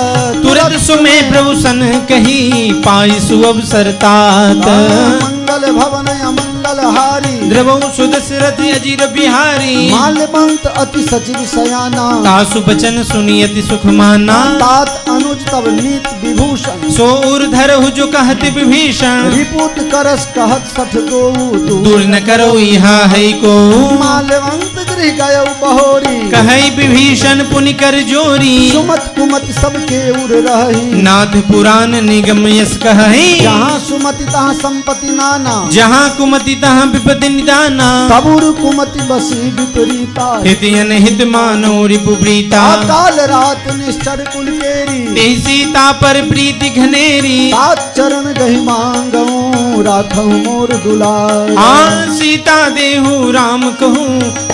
तुरंत सुमे प्रभु सन कही पाई सुअवसर तात मंगल भवन अमंगल हारी द्रवहु सुदशरथ अजीर बिहारी माल्यवंत अति सचिव सयाना तासु बचन सुनी अति सुख माना तात अनुज तब नीत विभूषण सो उर्धरहु जो कहत विभीषण रिपुत करस कहत सठ दो दूर न करो यहाँ है को माल्यवंत गृह गय बहोरी कहई विभीषण पुनि कर जोरी सुमत कुमत सबके उर रही नाथ पुराण निगम यस कहई जहाँ सुमति तहाँ संपत्ति नाना जहाँ कुमति तहाँ विपति निदाना तबुर कुमति बसी विपरीता हित अनहित मानो रिपु प्रीता काल रात निश्चर कुल केरी ते सीता पर प्रीति घनेरी तात चरण गहि मांगऊं राखऊं मोर दुलार हाँ सीता देहु राम कहूँ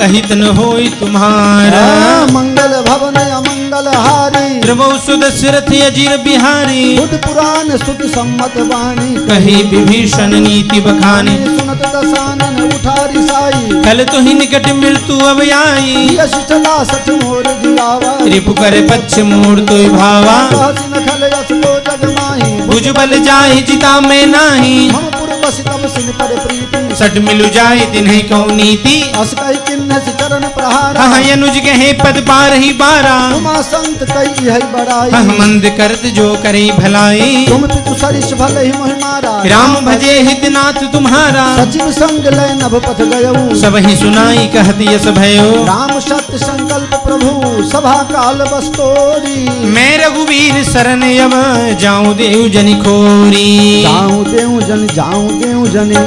अहित न होई तुम्हारा मंगल भवन अमंगल हारी द्रवहु सुदशरथ अजीर बिहारी बुध पुराण सुत सम्मत वाणी कही विभीषण नीति बखानी सुनत दसानन उठारी साई कल तो ही निकट मृत्यु अब आई यश चला सच मोर जियावा रिपु कर पक्ष मोर तो भावा कहसी न खल यश को जग माही भुज बल जाहि जिता में नाही हम पुर बस तब सिन पर प्रीति सट मिलु जाहि तिन्हि कौ नीति अस कहि किन्ह चरण प्रहार हह अनुज गहे पद पार ही बारा उमा संत कई है बड़ाई हह मंद करत जो करे भलाई तुम पितु सरिष भले ही मोहि मारा राम भजे हित नाथ तुम्हारा सचिव संग लय नभ पथ गयऊ सब ही सुनाई कहत यस भयो राम सत्य संकल्प प्रभु सभा काल बस्तोरी मैं रघुवीर शरण अब जाऊं देव जनि खोरी जाऊं देऊ जन जाऊं देऊ जनि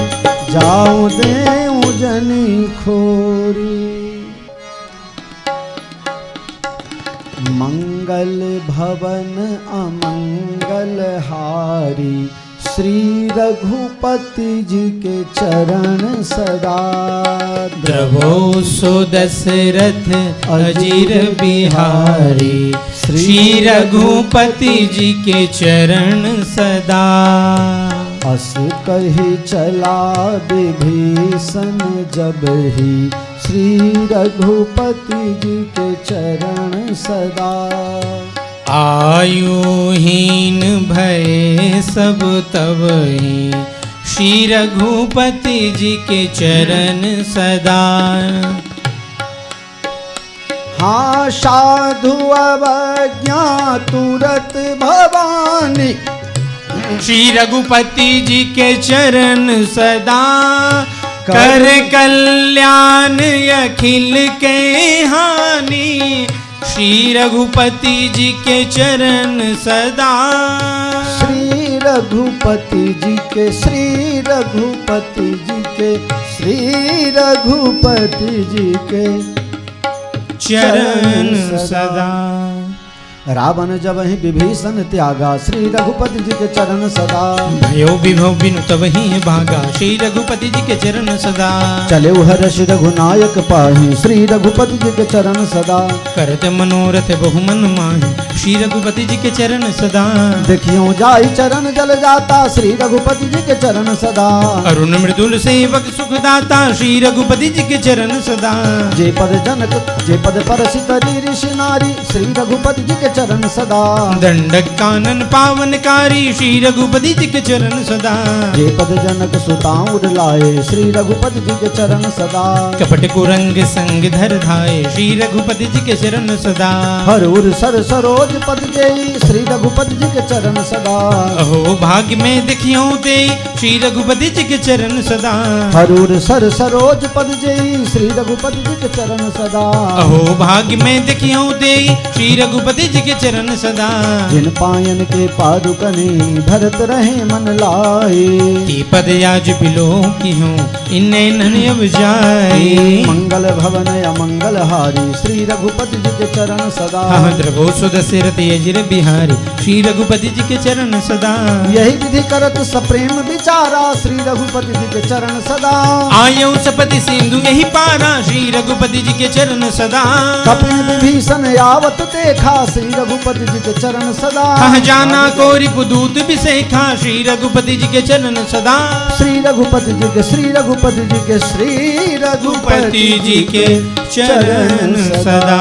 जाऊं देऊ जनि खोरी मंगल भवन अमंगल हारी श्री रघुपति जी के चरण सदा द्रवो सो दशरथ अजीर बिहारी श्री रघुपति जी के चरण सदा अस कही चला विभीषण जब ही श्री रघुपति जी के चरण सदा आयुहीन भय सब तब ही श्री रघुपति जी के चरण सदा हाँ साधु अवज्ञा तुरत भवानी श्री रघुपति जी के चरण सदा कर कल्याण अखिल के हानि श्री रघुपति जी के चरण सदा श्री रघुपति जी के श्री रघुपति जी के श्री रघुपति जी के चरण सदा रावण जब ही विभीषण त्यागा, श्री रघुपति जी के चरण सदा। भयो विभव बिनु तब ही भागा, श्री रघुपति जी के चरण सदा। चले हर्ष रघुनायक पाहि, श्री रघुपति जी के चरण सदा। करत मनोरथ बहु मन माहि, श्री रघुपति जी के चरण सदा। देखियो जाई चरण जल जाता, श्री रघुपति जी के चरण सदा। अरुण मृदुल सेवक सुखदाता, श्री रघुपति जी के चरण सदा। जे पद जनक जे पद परसि करी ऋषि नारी, श्री रघुपति जी के चरण सदा। दंडक कानन पावनकारी, श्री रघुपति जी के चरण सदा। जे पद जनक सुताउर लाए, श्री रघुपति जी के चरण सदा। कपट कुरंग संग धर धाये, श्री रघुपति जी के चरण सदा। हरूर सर सरोज पद जेई, श्री रघुपति जी के चरण सदा। अहो भाग्य में देखियो ते, श्री रघुपति जी के चरण सदा। हरूर सर सरोज पद जेई, श्री रघुपति जी के चरण सदा। अहो भाग्य में देखियो ते, श्री रघुपति जी के चरण सदा। जिन पायन के पादुकने, भरत रहे मन लाए। की पद याज बिलो की हूँ, इन्ने नन अब जाए। मंगल भवन अमंगल हारी, श्री रघुपति जी के चरण सदा। द्रवो सुदशरथ यजिर बिहारी, श्री रघुपति जी के चरण सदा। यही विधि करत सप्रेम विचारा, श्री रघुपति जी के चरण सदा। आयो सपति सिंधु यही पारा, श्री रघुपति जी के चरण सदा। कपिल विभीषण यावत देखा, श्री रघुपति जी के चरण सदा। कह जाना को रिपुदूत विसेखा, श्री रघुपति जी के चरण सदा। श्री रघुपति जी के श्री रघुपति जी के श्री रघुपति जी के चरण सदा।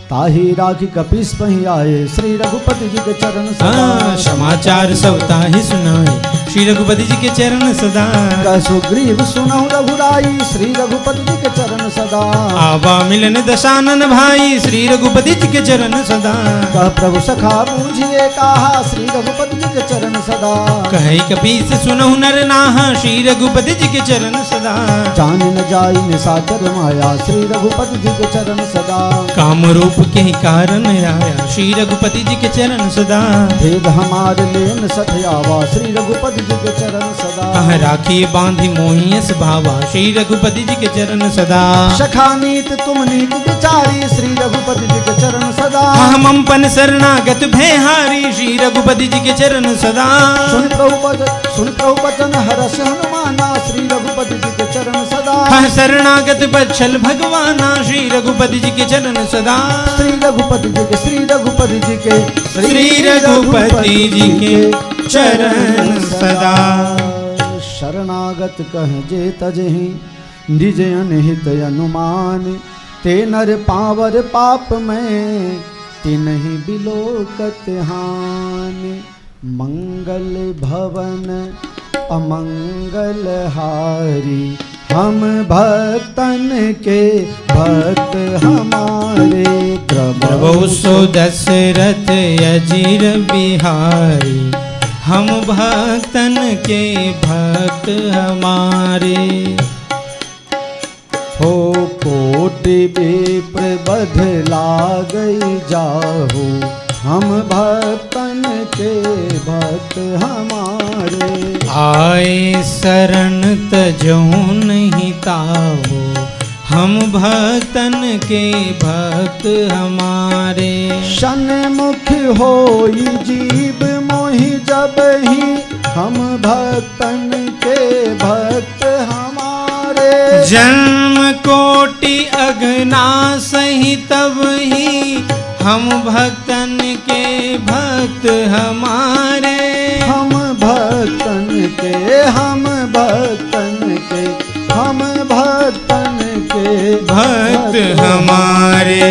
ताही राखी कपीस पही आए, श्री रघुपति जी के चरण सदा। समाचार सब ताहि सुनाए, श्री रघुपति जी के चरण सदा। कह सुग्रीव सुनहु रघुराई, श्री रघुपति जी के चरण सदा। आवा मिलन दशानन भाई, श्री रघुपति जी के चरण सदा। कह प्रभु सखा बूझिए कहा, श्री रघुपति जी के चरण सदा। कहे कपीस सुनहु नर नाहा, श्री रघुपति जी के चरण सदा। जान न जाई निशाचर माया, श्री रघुपति जी के चरण सदा। काम रूप के ही कारण आया, श्री रघुपति जी के चरण सदा। भेद हमार लेन सठयावा, श्री रघुपति जी के चरण सदा। कह राखी बांधी मोहियस भावा, श्री रघुपति जी के चरण सदा। सखा नीत तुम नीत विचारी, श्री रघुपति जी के चरण सदा। हम पन शरणागत भयहारी, श्री रघुपति जी के चरण सदा। सुन प्रभु वचन हरस हनुमाना, श्री रघुपति जी के चरण सदा। शरणागत बच्छल भगवाना, श्री रघुपति जी के चरण सदा। श्री रघुपति जी के श्री रघुपति जी के श्री रघुपति जी के चरण सदा। शरणागत कह जे तजहि, निज अनहित अनुमान। ते नर पावर पाप में, तिन्हि बिलोकत हान। मंगल भवन अमंगल हारी, हम भक्तन के भक्त हमारे। प्रभु सो दशरथ अजिर बिहारी, हम भक्तन के भक्त हमारे। हो कोटि विप्र बध लागई जाहो, हम भक्तन के भक्त हमारे। आए शरण तजो नहीं ताहो, हम भक्तन के भक्त हमारे। सन्मुख होई जीव मोहि जब ही, हम भक्तन के भक्त हमारे। जन्म कोटि अगना सही तब ही, हम भक्तन के भक्त हमारे। हम भक्तन के हम भक्तन के हम भक्तन के भक्त हमारे।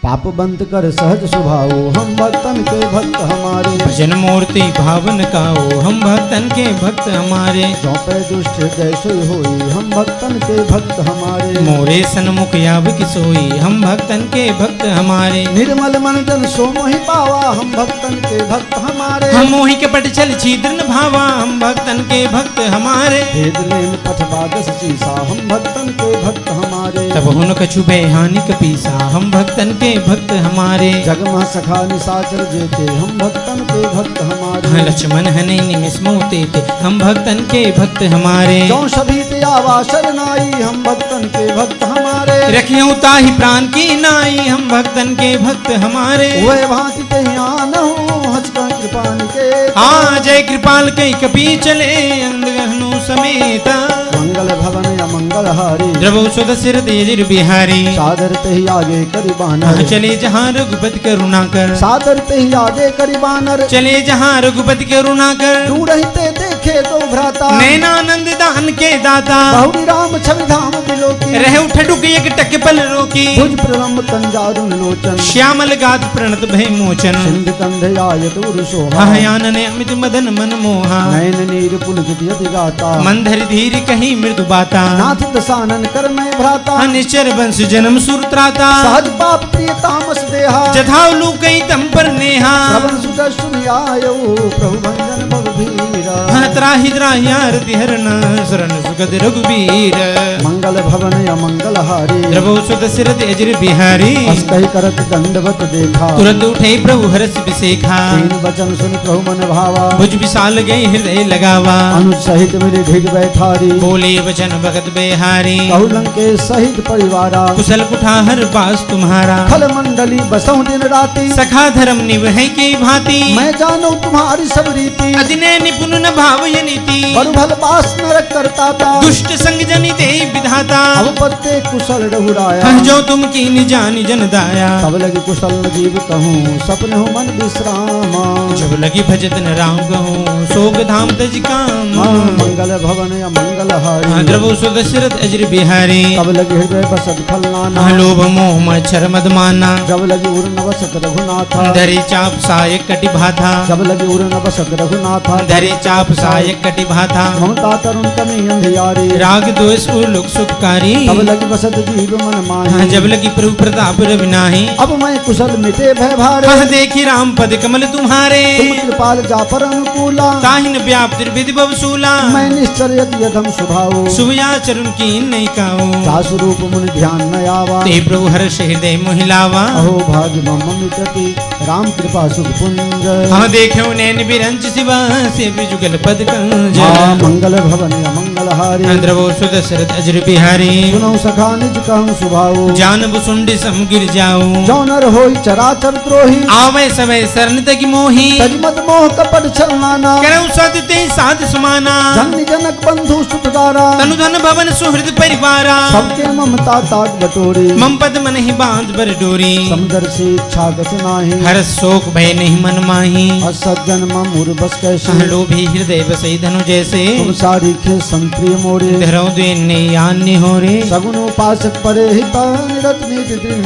पाप बंद कर सहज स्वभाव, हम भक्तन के भक्त हमारे। भजन मूर्ति भावन काओ, हम भक्तन के भक्त हमारे। सौंपे दुष्ट जैसे होई, हम भक्तन के भक्त हमारे। मोरे सन्मुख याव की सोई, हम भक्तन के भक्त हमारे। निर्मल मन जन सो मोहि पावा, हम भक्तन के भक्त हमारे। हम मोहि के पट छल छिद्र न भावा, हम भक्तन के भक्त हमारे। भेद लेन पथबादस सीसा, हम भक्तन के भक्त हमारे। तब हुन कछु बेहानि कपीसा, हम भक्तन के भक्त हमारे। जगमह सखा निशाचर जेते, हम भक्तन के भक्त हमारे। लक्ष्मण हने निमिष मोते थे हम भक्तन के भक्त हमारे। जो सभी ते आवा शरनाई हम भक्तन के भक्त हमारे। रखियो ताहि प्राण की नाई हम भक्तन के भक्त हमारे। वह भांति ते आनहु हचका कृपान के। हाँ जय कृपाल कई कपी चले अंधगहनु समेत। मंगल भवन अमंगल हारी द्रवो सुद सिर तेजिर बिहारी। सादर ते ही आगे करी बानर। हाँ, चले जहाँ रघुपति करुणा कर। सादर ते ही आगे करी बानर। चले जहाँ रघुपति करुणा कर। दूर ही ते देखे दो भ्राता। नैनानंद दान के दाता। बहुरी राम छवि धाम बिलोकी। रहे उठडुक एक टक पल रोकी। भुज प्रलम्ब कंजारुन लोचन। श्यामल गात प्रणत भय मोचन। सिंध कंध आय दूर सोहा। हयानन अमित मदन मन मोहा। नयन नीर पुलकित यति गाता। मंधर धीर कहीं मृदु बाता। नाथ दसानन कर मैं भ्राता। निश्चर वंश जन्म सुर त्राता। सहज पाप प्रिय तामस देहा। जथाव लू कई तम पर नेहा। श्रवण सुत सुनि आयो प्रभु भंजन बगभीरा। त्राहि त्राहि आरति हरण शरण सुगत रघुबीर। मंगल भवन अमंगल हारी द्रवो सुत सिर तेजिर बिहारी। हस कहि करत दंडवत देखा। तुरंत उठे प्रभु हरस बिसेखा। तीन वचन सुन प्रभु मन भावा। भुज विशाल गए हृदय लगावा। अनुज सहित मेरे ढिग बैठारी। बोले वचन भगत बेहारी। कहु लंकेश सहित परिवारा। कुशल कुठार पास तुम्हारा। खल मंडली बसहु दिन राति। सखा धर्म निवह के भांति। मैं जानू तुम्हारी सब रीति। अदिने निपुण न भाव ये नीति। बरु भल पास नरक करता था। दुष्ट संग जनि दे विधाता। अब पत्ते कुशल रघुराया। हं जो तुम कीन जानी जन दाया। तब लगी कुशल न जीव कहूँ सपन हो मन विश्राम। जब लगी भजत न राम कहूँ सोग धाम तज काम। मंगल भवन अमंगल हारी द्रवो सुदशरथ अजर बिहारी। तब लगी हृदय बसत फलनाना। लोभ मोह मच्छर मदमाना। जब लगी उर न बसत रघुनाथ। धरी चाप सायक कटि भाथा। जब लगी उर न बसत रघुनाथ। धरी चाप सायक कटि भाथा। ममता तरुण कमी अंधियारी। राग द्वेष लोक सुखकारी। तब लगी बसत जीव मन माही। जब लगी प्रभु प्रताप रवि नाही। अब मैं कुशल मिटे भय भारे। हाँ देखी राम पद कमल तुम्हारे। तुम कृपाल जा पर अनुकूला। ताहिन व्याप्ति विधि बवसूला। मैं निश्चर यति यथम सुभाओ। सुवया चरुण की नहीं काओ। दासु रूप मुनि ध्यान न आवा। ते प्रभु हर्ष हृदय मोहिलावा। अहो भाग्य मम मिटति राम कृपा सुख पुंज। हाँ देखो नैन बिरंच शिवा से जुगल पद कंज। मंगल भवन अमंगल हारी द्रवो सुदशरथ अजर बिहारी। सुनौ सखा निज कहूँ सुभाओ। जानब सुंडी सम गिर जाओ। जो नर होई चराचर द्रोही। आवे समय शरण तक मोही। तजमत मोह कपट छलनाना। करौ सत ते साध समाना। धन्य जनक बंधु सुतदारा। तनु धन भवन सुहृद परिवारा। सबके ममता ताक बटोरी। मम पद मन ही बांध बर डोरी। समदर से इच्छा गति नाही। हर शोक भय नहीं मन माही। असज्जन मम उर बस कैसे। लोभी हृदय बसई धनु जैसे। तुम सारी खे संप्रिय मोरे। धरौ द्वेन्ने यान्य हो रे। सगुन उपासक परे हिता निरत नीति दृढ़।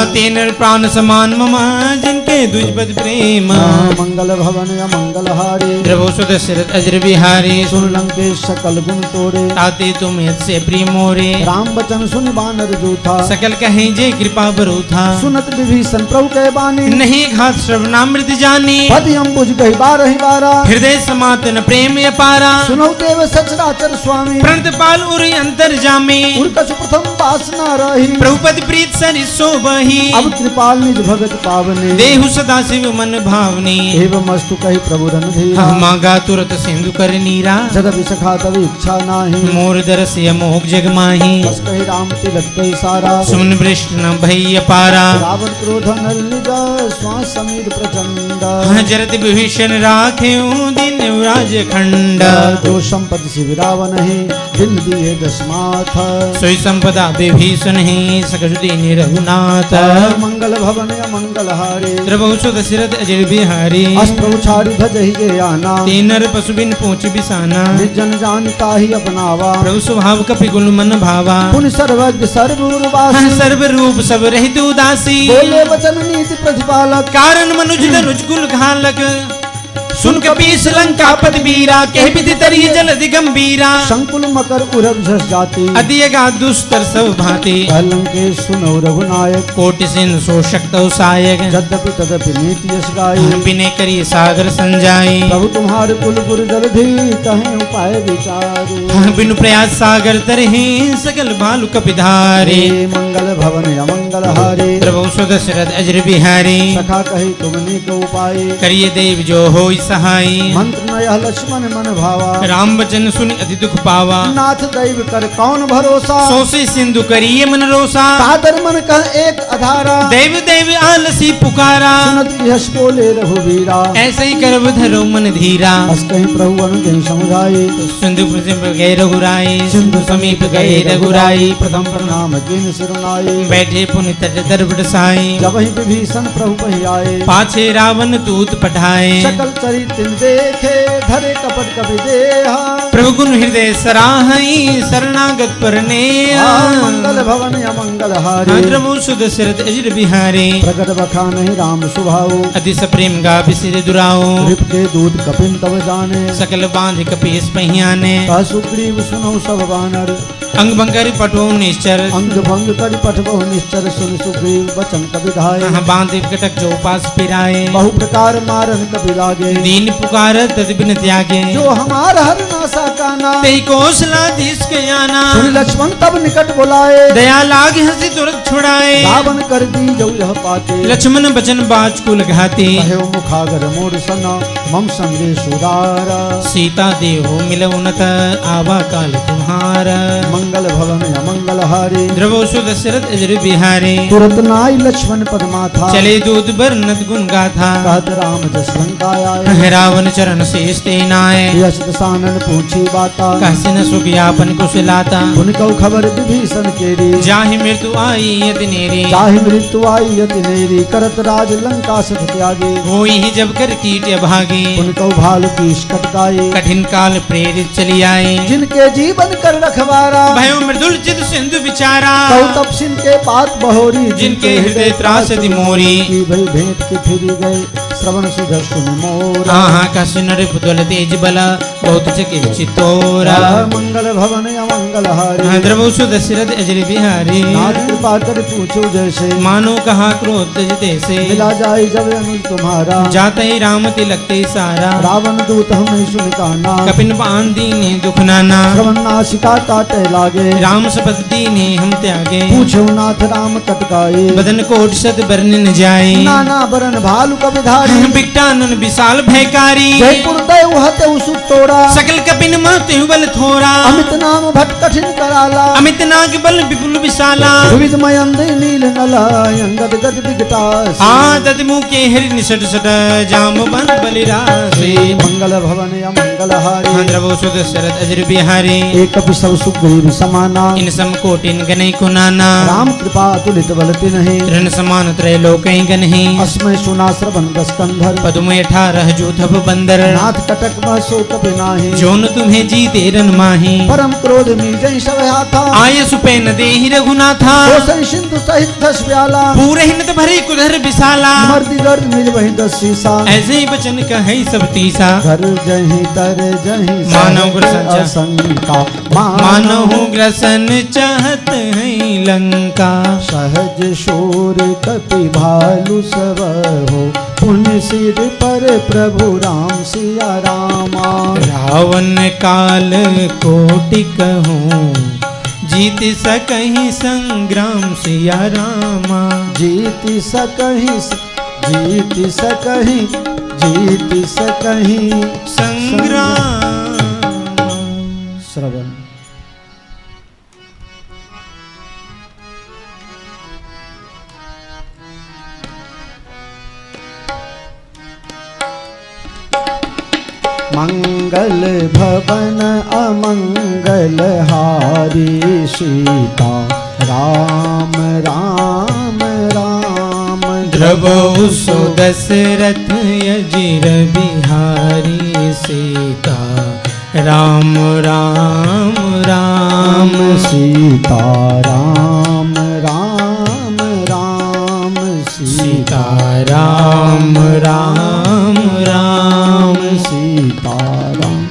तेन प्राण समान मम जिनके दुजपद प्रेम। मंगल भवन अमंगल हारी द्रवो सुदशरथ अजर बिहारी। सुन लंकेश सकल गुण तोरे। ताते तुम यत से प्रिय मोरे। राम बचन सुन बानर जूथा। सकल कहे जे कृपा बरूथा। सुनत विभीषण प्रभु के बानी। नहीं घात श्रवणामृत जानी। पद अम्बुज गहि बारहि बारा। हृदय समातन प्रेम अपारा। सुनौ देव सचराचर स्वामी। प्रणत पाल उर अंतर जामे। उर कछु प्रथम वासना रही। प्रभुपद प्रीत सरि सोबहि। अब कृपाल निज भगत पावने। देहु सदा शिव मन भावनी। एवं मस्तु कहि प्रभु रन धीरा। मागा तुरत सिंधु कर नीरा। जदपि सखा तब इच्छा नाही। मोर दरस मोह जग माही। बस कहि राम तिलक कहि सारा। सुमन वृष्ट न भई अपारा। रावण क्रोध नल निज श्वास समीर प्रचंड। जरत विभीषण राखे दिन राज खंड। जो संपत्ति शिव रावण है दिन दिए दशमाथ। सोई संपदा विभीषण ही सकजुदी रघुनाथ। मंगल भवन अमंगल हारी द्रवो सुदशरथ अजर बिहारी। अष्टप्रभु छाड़ी भजहि गे आना। तीनर पशु बिन पूछ बिसाना। निर्जन जानता ही अपनावा। प्रभु स्वभाव कपि गुण मन भावा। पुन सर्वज्ञ सर्ववासी। सर्व रूप सब रहित उदासी। बोले वचन नीति प्रतिपालक। कारण मनुज धनुज कुल घालक। सुन कपीस लंका पति बीरा कह विधि तरी जल दिगंबीरा संकुल मकर उरग झस जाती अदियगा दुस्तर सब भांति लंके सुनो रघुनायक कोटि सिंह सो शक्त सायक यद्यपि तदपि नीति यश गाई बिने करिए सागर संजाई प्रभु तुम्हारे कुल गुरु जलधि कहें उपाय विचारे बिनु प्रयास सागर तरहि सकल भालु कपिधारे हे मंगल भवन अमंगल हारे प्रभु सुदशरथ अजर बिहारी सखा कही तुमने को उपाय करिए देव जो होई सहाय मंत्र न यह लक्ष्मण मन भावा राम बचन सुनि अति दुख पावा नाथ दैव कर कौन भरोसा सोसे सिंधु करिए मन रोसा सादर मन कह एक अधारा देव देव आलसी पुकारा सुनत यश बोले रघुवीरा ऐसे ही करब धरो मन धीरा बस कहीं प्रभु अनुग्रह समुदाय सिंधु प्रसिम गए रघुराई सिंधु समीप गए रघुराई प्रथम प्रणाम किन सिरनाए बैठे पुनि तट दरबड़ साई जब ही विभीषण प्रभु पही आए पाछे रावण दूत पठाए सकल चरित्र देखे धरे कपट कवि देहा प्रभु गुण हृदय सराहई शरणागत पर मंगल भवन अमंगल हारे प्रभु सुदशरथ अजर बिहारी प्रगट बखा नहीं राम सुभाओ अति सप्रेम गा बिसिर दुराओ रिप के दूत कपिन तब जाने सकल बांध कपीस पहियाने कह सुग्रीव सुनो सब बानर अंग बंकर पटो निश्चर अंग भंग कर पठबो निश्चर सुन सुग्रीव बचन कवि धाय बांध कटक जो पास पिराए बहु प्रकार मारन कवि लागे दीन पुकार तद बिन त्यागे जो हमार हर नासा काना तेई कौशलाधीश के आना सुन लक्ष्मण तब निकट बुलाए दया लागे हंसी तुरंत छुड़ाए रावण कर दी जो यह पाते लक्ष्मण बचन बाज कुल घाते कहे मुखागर मोर सना मम संगे सुदारा सीता देहो मिलउनत आवा काल तुम्हारा मंगल भवन अमंगल हारे द्रवो सुदशरथ अजर बिहारी तुरंत नाई लक्ष्मण पद माथा चले दूत बरनत गुण गाथा कहत राम जस लंका आए रावण चरण शेष ते नाय यश दसानन पूछी बाता कहसे न सुखयापन कुशलाता उनको खबर विभीषण केरी जाहि मृत्यु आई यति नेरी चाहे मृत्यु आई यति नेरी करत राज लंका सत त्यागी होई ही जब कर कीट अभागी उनको भाल की कटकाई कठिन काल प्रेरित चली आई जिनके जीवन कर रखवारा भयो मृदुल चित सिंधु विचारा कौ तप सिंह के पात बहोरी जिनके हृदय त्रास यदि मोरी की भई भेंट के फिरी गए श्रवण सुधर सुन मोरा आहा का सुनर पुतल तेज बला बहुत चके चितोरा मंगल भवन अमंगल हारे द्रवो सुदशरथ अजर बिहारी नाथ कृपा कर पूछो जैसे मानो कहा क्रोध जैसे मिला जाए जब अनुज तुम्हारा जाते ही राम तिलकते सारा रावण दूत हम नहीं सुन कहना कपिन पान दीने दुख नाना श्रवण नासिका काटे लागे राम शपथ दीने हम त्यागे पूछो नाथ राम कटकाए बदन कोट सत बरन न जाए नाना बरन भालु कविधारी बिकटानन विशाल भयकारी जयपुर देव हते उसु तोड़ा सकल कपिन महते बल थोरा अमित नाम भट कठिन कराला अमित नाग बल विपुल विशाला विविध मयंद नील नला अंगद गद विगटास दद मुँह के हरि निसट सट जाम बन बलिरासे मंगल भवन अमंगल हारे द्रवो सुदशरथ अजर बिहारी एक सब सुग्रीव समाना इन सम कोटिन गनई कुनाना राम कृपा तुलित बलति नहीं रण समान त्रय लोकई गनहि अस्मय सुना श्रवण गस्कंधर पदुम 18 जो थप बंदर नाथ कटक मह सो कपि नाही जोन तुम्हें जीते रन माही परम क्रोध में जय सब हाथा आय सुपेन देहि रघुनाथा कोसई सिंधु सहित दस ब्याला पूरे हिनत भरी कुधर विशाला मर्दी गर्द मिल वही दस सीसा ऐसे ही बचन कहे सब तीसा घर जही तर जही मानव ग्रसन असंका मानहु ग्रसन चाहत है लंका सहज शोर कपि भालु सब हो पुण्य सिर पर प्रभु राम सिया रामा रावण काल कोटि कहूँ जीत सकहि संग्राम सिया रामा जीत सकहि संग्राम श्रवण मंगल भवन अमंगल हारी सीता राम राम राम द्रवो सुदशरथ अजर बिहारी सीता राम राम राम सीता राम राम राम सीता राम राम राम सीताराम।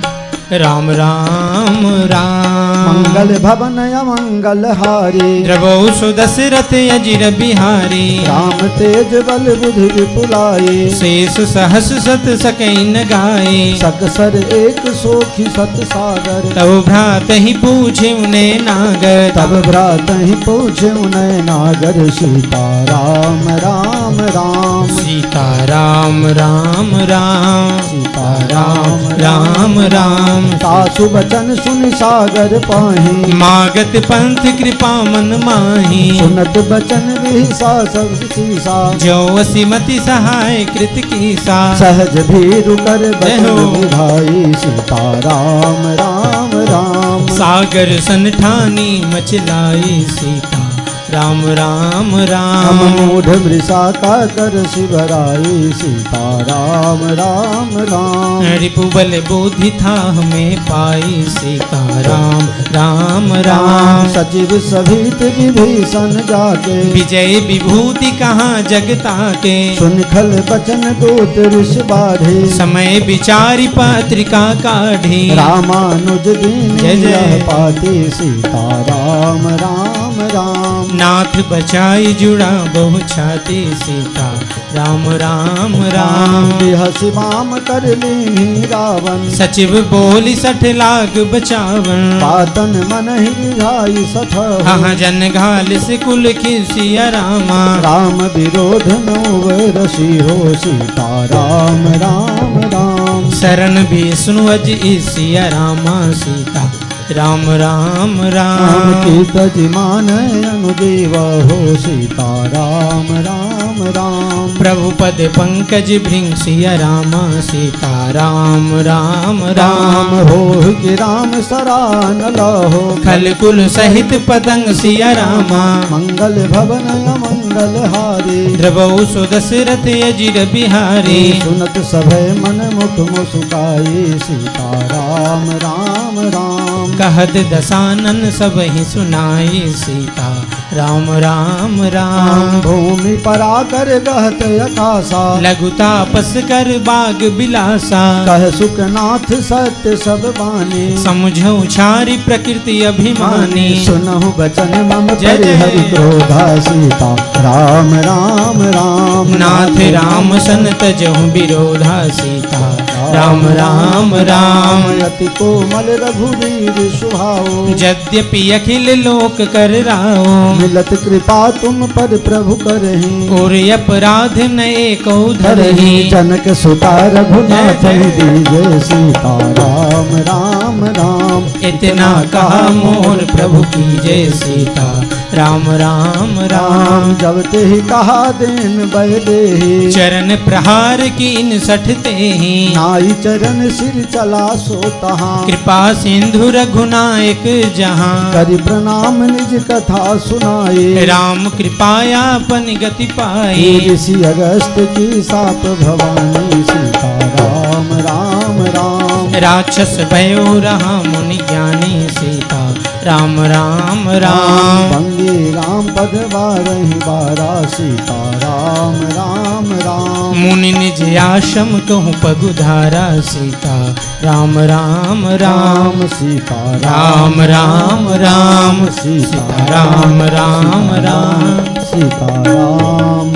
राम राम राम। मंगल भवन अमंगल हारी, द्रवौ सुदशरथ अजिर बिहारी। राम तेज बल बुद्धि विपुलाई, शेष सहस सत सकैन गाए। सकसर एक सोखी सत सागर, तब भ्रात ही पूछे उन्हें नागर। तब भ्रात ही पूछे उन्हें नागर। सीताराम राम राम, सीताराम राम राम। सीताराम राम राम। सासु बचन सुनि सागर पाहि, मागत पंथ कृपा मन माही। सुनत बचन विहिसा सब सीसा, जो असीमति सहाय कृत कीसा। सहज भीरु कर बचन जय हो। विधाई। सीताराम राम राम, सागर सन ठानी मचलाई। सीता राम राम हम राम। मूढ़ मृषा का कर शिवराई। सीताराम राम राम, रिपुबल बुद्धि था हमें पाई। सीता राम राम राम। राम सचिव सभित विभीषण जाके, विजय विभूति कहाँ जगता के। सुन खल बचन दूत ऋष बाढ़े, समय विचारी पत्रिका काढ़ी। रामानुज दीन जय जय। यह पाती। सीताराम राम राम, नाथ बचाई जुड़ा बहु छाती। सीता राम राम राम। बिहसि वाम कर लीन्ही रावण, सचिव बोली 60 लाख बचावन। पातन मन ही रिझाई सठहु, हाँ जन घाल से कुल खिसिया रामा। राम विरोध नोव रसी हो। सीताराम राम राम, शरण विष्णु अज ईसिया रामा। सीता राम राम राम राम। की तजिमान अनुदेव हो। सीताराम राम राम, प्रभु पद पंकज भृंग सिया रामा। सीता राम राम राम राम। हो कि राम सरान लहो, खल कुल सहित पतंग सिया रामा। मंगल भवन अमंगल हारी, द्रवौ सुदशरथ अजिर बिहारी। सुनत सभय मन मुख मुस्काई। सीताराम राम राम, कहत दसानन सब ही सुनाई। सीता राम राम राम। भूमि पराकर गहत आकाशा, लघु तापस कर बाग बिलासा। कह सुखनाथ सत्य सब बानी, समझो छारी प्रकृति अभिमानी। सुनहु बचन मम जय जय। परिहरि क्रोधा। सीता राम राम राम, नाथ राम सन तजहु विरोधा। सीता राम राम राम। अति कोमल रघुवीर सुभाओ, यद्यपि अखिल लोक कर राओ। मिलत कृपा तुम पर प्रभु करहि, और अपराध न एको धरहि। जनक सुता रघुनाथ जय जय। दीजे। सीता राम राम राम, इतना कहा मोर प्रभु की जय। सीता राम राम राम। राम जब ते ही कहा देन बह देहि, चरण प्रहार की इन सठते ही। नाई चरण सिर चला सो तहाँ, कृपा सिंधु रघुनायक जहाँ। करि प्रणाम निज कथा सुनाए, राम कृपाया अपन गति पाई। ऋषि अगस्त की साप भवानी। सीता राम राम राम, राक्षस भयो रहा मुनि ज्ञानी। सीता राम राम राम। बंगे राम पद बारहि बारा। सीता राम राम राम, मुनि निज आश्रम कहूँ पगुधारा। सीता राम राम राम। राम सीता राम राम राम। सीता राम राम राम। सीता राम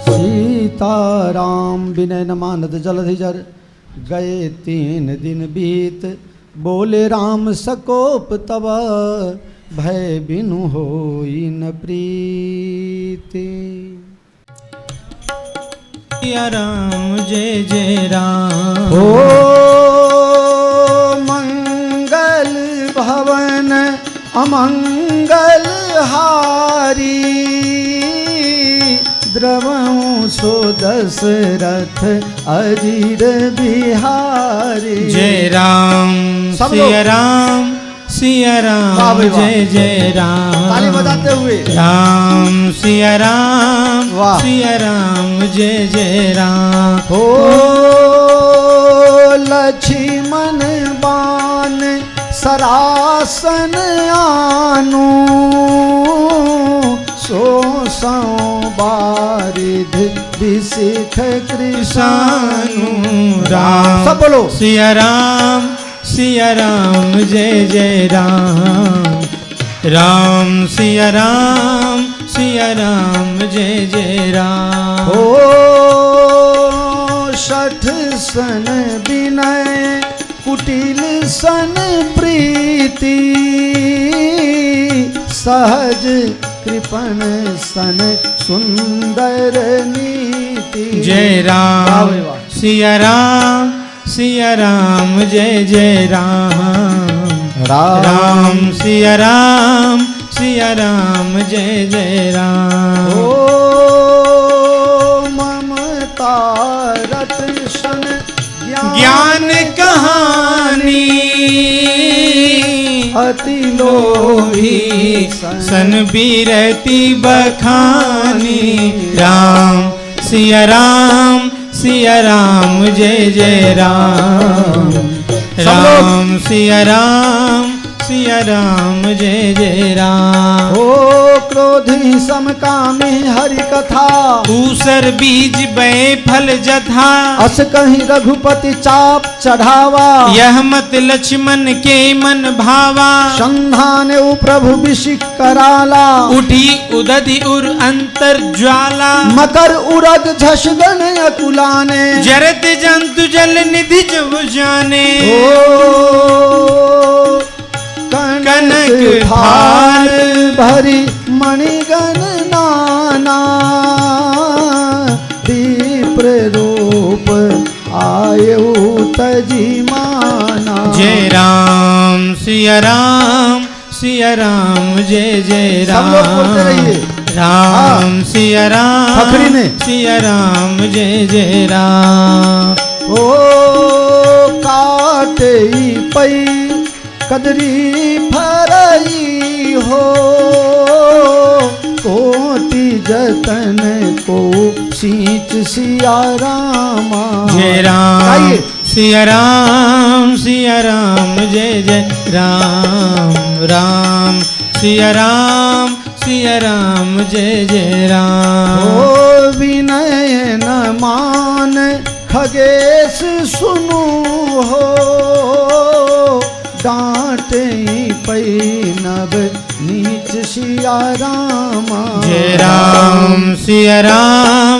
सीता राम। विनय न मानत जलधिजर, गए 3 दिन बीत। बोले राम सकोप तब, भय बिनु होई न प्रीति। या राम जय जय राम। हो मंगल भवन अमंगल हारी, द्रवं सो दशरथ अजिर बिहारी। जय राम सब सिया लोग। राम सिया वाह राम भाई वाह। जय जय राम। ताली बजाते हुए। राम सिया राम वाह। सिया राम जय जय राम। हो लक्ष्मण बान सरासन आनु, सो बारिध विशिख कृष्ण सानु राम सब बोलो सिया राम जय जय राम राम सिया राम जय जय राम। ओ शठ सन विनय कुटिल सन प्रीति सहज कृपण सन सुंदर नीति। जय राम सिया राम जय जय राम राम सिया राम जय जय राम। ओ ममता रतन ज्ञान कहानी अति लोभी सन बीरती बखानी राम सिया राम जय जय राम राम सिया राम जय जय राम। ओ क्रोधी समकामी हरि कथा ऊसर बीज बे फल जथा अस कहीं रघुपति चाप चढ़ावा यह मत लक्ष्मण के मन भावा संधान प्रभु विशिख कराला उठी उदधि उर अंतर ज्वाला मकर उरग झसगन अकुलाने जरत जंतु जल निधि जब जाने ओ कनक थाल भरी मणिगण नाना दीप्र रूप आयु तजी माना। जय राम सिया राम जय जय सब लोग बोलते राम रहिए। राम सिया फखरी ने। राम जय जय राम। ओ काटे पई कदरी फरई हो कोटि जतन को सींच सिया रामा। जय राम सिया राम जय जय राम राम सिया राम जय जय राम। ओ विनय न मान खगेश सुनु हो डांटे पई नब नीच सिया रामा। जय राम सिया राम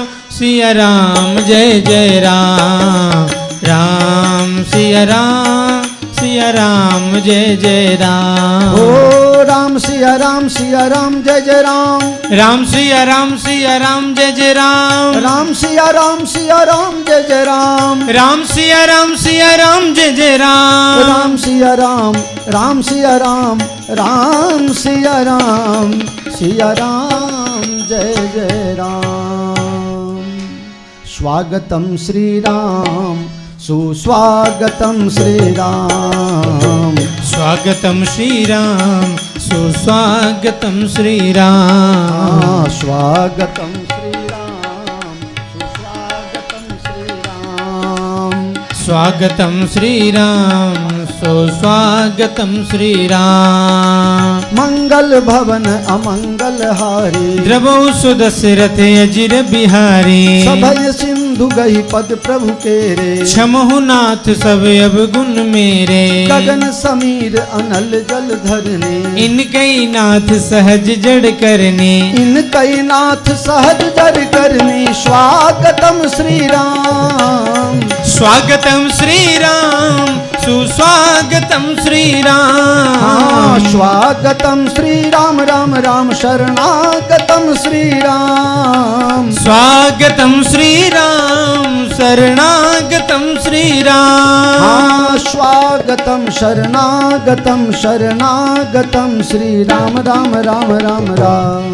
जय जय राम राम सिया राम जय जय राम। ओ राम सिया राम जय जय राम राम सिया राम जय जय राम राम सिया राम जय जय राम राम सिया राम जय जय राम राम सिया राम जय जय राम। स्वागतम श्री राम सुस्वागतम श्री राम स्वागतम श्री राम सुस्वागतम श्री राम। स्वागतम श्री राम सुस्वागतम श्री राम। स्वागतम श्री राम सुस्वागतम श्री राम। मंगल भवन अमंगल हारी द्रवौ सुदशरथ अजिर बिहारी सभय सिंधु गही पद प्रभु केरे क्षमहु नाथ सब अवगुण मेरे गगन समीर अनल जल धरने इनके नाथ सहज जड़ करने इनकई नाथ सहज जड़ करने। स्वागतम श्री राम स्वागतम श्री राम सुस्वागतम श्री राम। स्वागतम श्री राम राम शरणागतम श्री राम। स्वागतम श्री राम शरणागतम श्री राम। स्वागतम शरणागतम श्री राम राम।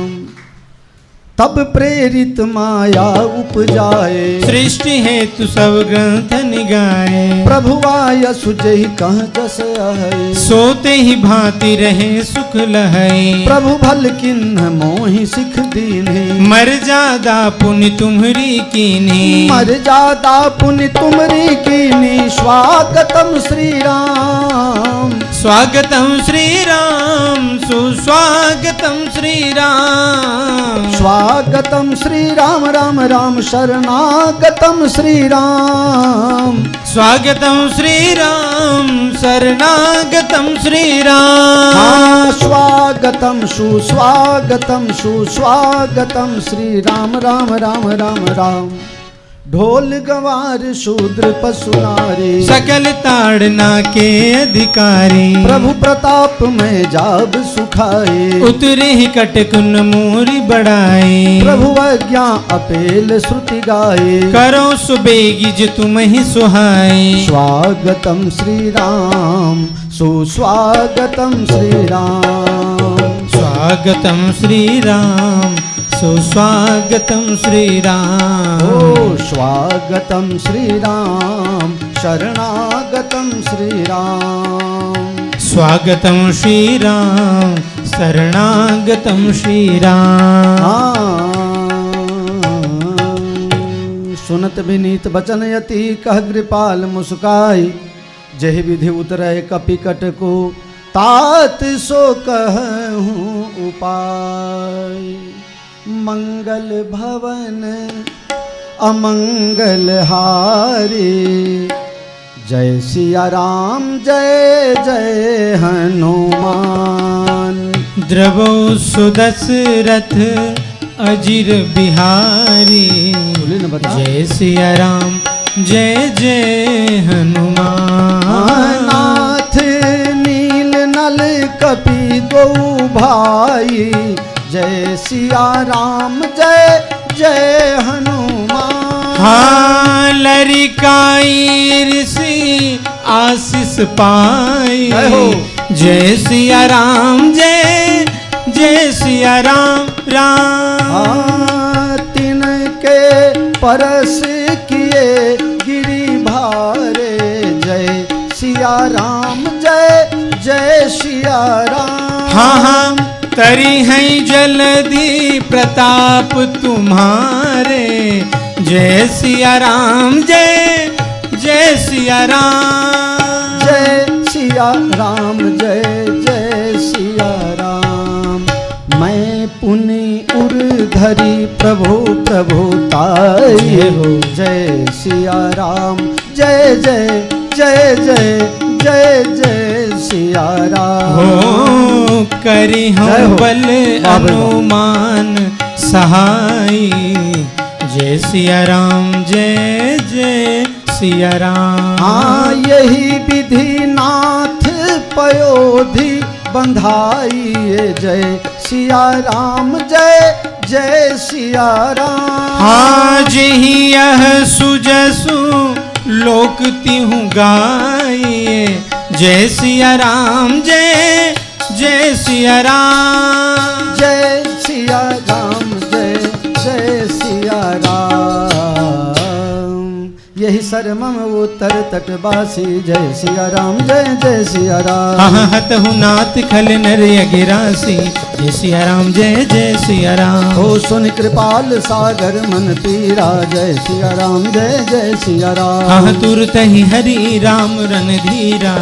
तब प्रेरित माया उपजाए सृष्टि हेतु सब ग्रंथ निगाए प्रभु आय सुजहि कह जस है सोते ही भांति रहे सुख लहै प्रभु भल किन्ह मोहि सिख दीन्हे मर जादा पुनि तुम्हरी कीनी मर जादा पुनि तुमरी कीनी। स्वागतम श्री राम स्वागतम श्री राम सुस्वागतम श्री राम स्वागतम श्री राम राम राम शरणागतम श्री राम स्वागतम श्री राम शरणागतम श्री राम हाँ स्वागतम सुस्वागतम सुस्वागतम श्री राम राम राम राम राम ढोल गवार शूद्र पशु नारी सकल ताड़ना के अधिकारी प्रभु प्रताप में जाब सुखाए उतरे ही कटकुन मोरी बढ़ाए प्रभु आज्ञा अपेल श्रुति गाए करो सुबेगी जो तुम ही सुहाए स्वागतम श्री राम सुस्वागतम श्री राम स्वागतम श्री राम सुस्वागतम श्री राम ओ स्वागतम श्री राम शरणागतम श्री राम स्वागतम श्री राम शरणागतम श्री राम सुनत विनीत बचन यति कह कृपाल मुस्काई जय विधि उतरय कपिकट को तात सो कहूँ उपाय मंगल भवन अमंगल हारी जय सिया राम जय जय हनुमान द्रवो सुदशरथ अजिर बिहारी जय सिया राम जय जय हनुमान नाथ नील नल कपि दो भाई जय सिया राम जय जय हनुमान हाँ लरिकाई ऋषि आशीष पाई जय सिया राम जय जय सिया राम राम तिनके परस किए गिरि भारे जय सिया राम जय जय सिया राम हाँ हाँ तरी है जलधि प्रताप तुम्हारे जय सिया राम जय जय सिया राम जय सिया राम जय जय सिया राम मैं पुनि उर्धरी प्रभु प्रभुताई हो जय सिया राम जय जय जय जय जय जय सिया राम हो करी हम बल अनुमान सहाय जय सिया राम जय जय सिया राम हाँ यही विधि नाथ पयोधि बंधाई जय सिया राम जय जय सिया राम हाँ जही यह सुजसु लोक तिहु गाये जय सिया राम जय जय सिया राम जय सिया राम जय जय सिया राम यही सरमम उत्तर तटवासी जय सिया राम जय जय सिया राम हतहु नाथ खल नर अगिरासी जय सिया राम जय जय सिया राम हो सुन कृपाल सागर मन पीरा जय सिया राम जय जय सिया राम तुरत ही हरि राम रणधीरा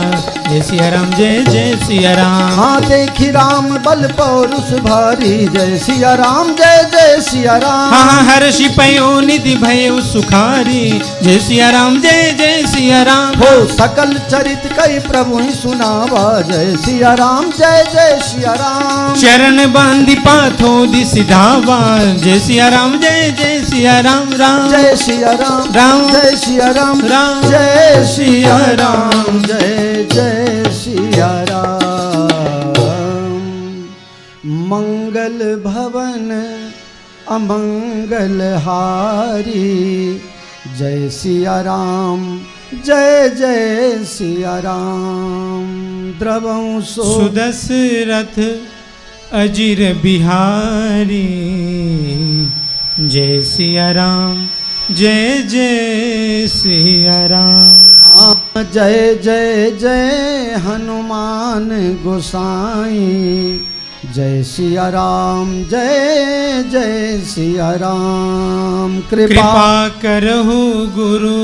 जय सिया राम जय जय सिया राम हाँ देखी राम बल पौरुष भारी जय सिया राम जय जय सिया राम हाँ हर्षि पयो निधि भयो सुखारी जय सिया राम जय जय सिया राम हो सकल चरित कई प्रभु ही सुनावा जय सिया राम जय जय सिया राम चरण बांधि पाथो दिसिधावा जय सिया राम जय जय सिया राम राम जय सिया राम राम जय सिया राम राम जय सिया राम जय जय सिया राम मंगल भवन अमंगल हारी जय सिया राम जय जय सिया राम द्रवं सुदशरथ अजिर बिहारी जय सिया राम जय जय सिया राम जय जय जय हनुमान गोसाई जय सिया राम जय जय सिया राम कृपा करहु गुरु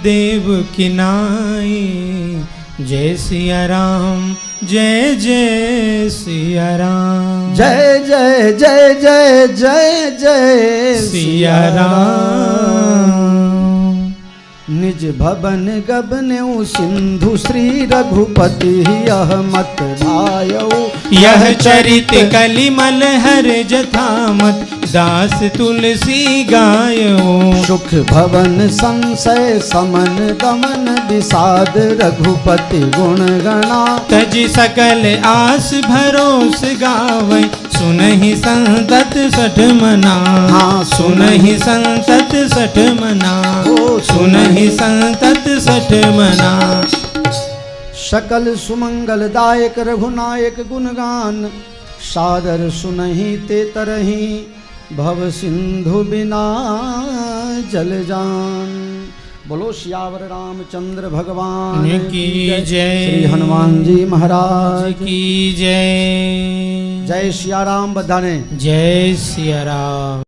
देव की नाई जय सिया राम, जय जय सिया राम, जय जय जय जय जय जय सिया राम। निज भवन गबन्यु सिंधु श्री रघुपति यह मत भायौ। यह चरित कलिमल हर जथामत दास तुलसी गायो। सुख भवन संशय समन दमन विषाद रघुपति गुण गणा। तज सकल आस भरोस गावै सुनहि संतत सठ मना। हाँ, सुनहि संतत सठ मना, सुनहि संतत सठ मना। सकल सुमंगल दायक रघुनायक गुणगान सादर सुनहि ते तरहि भव सिंधु बिना जल जान। बोलो सियावर रामचंद्र भगवान की जय। श्री हनुमान जी महाराज की जय। जय सिया राम बधाने। जय सिया राम।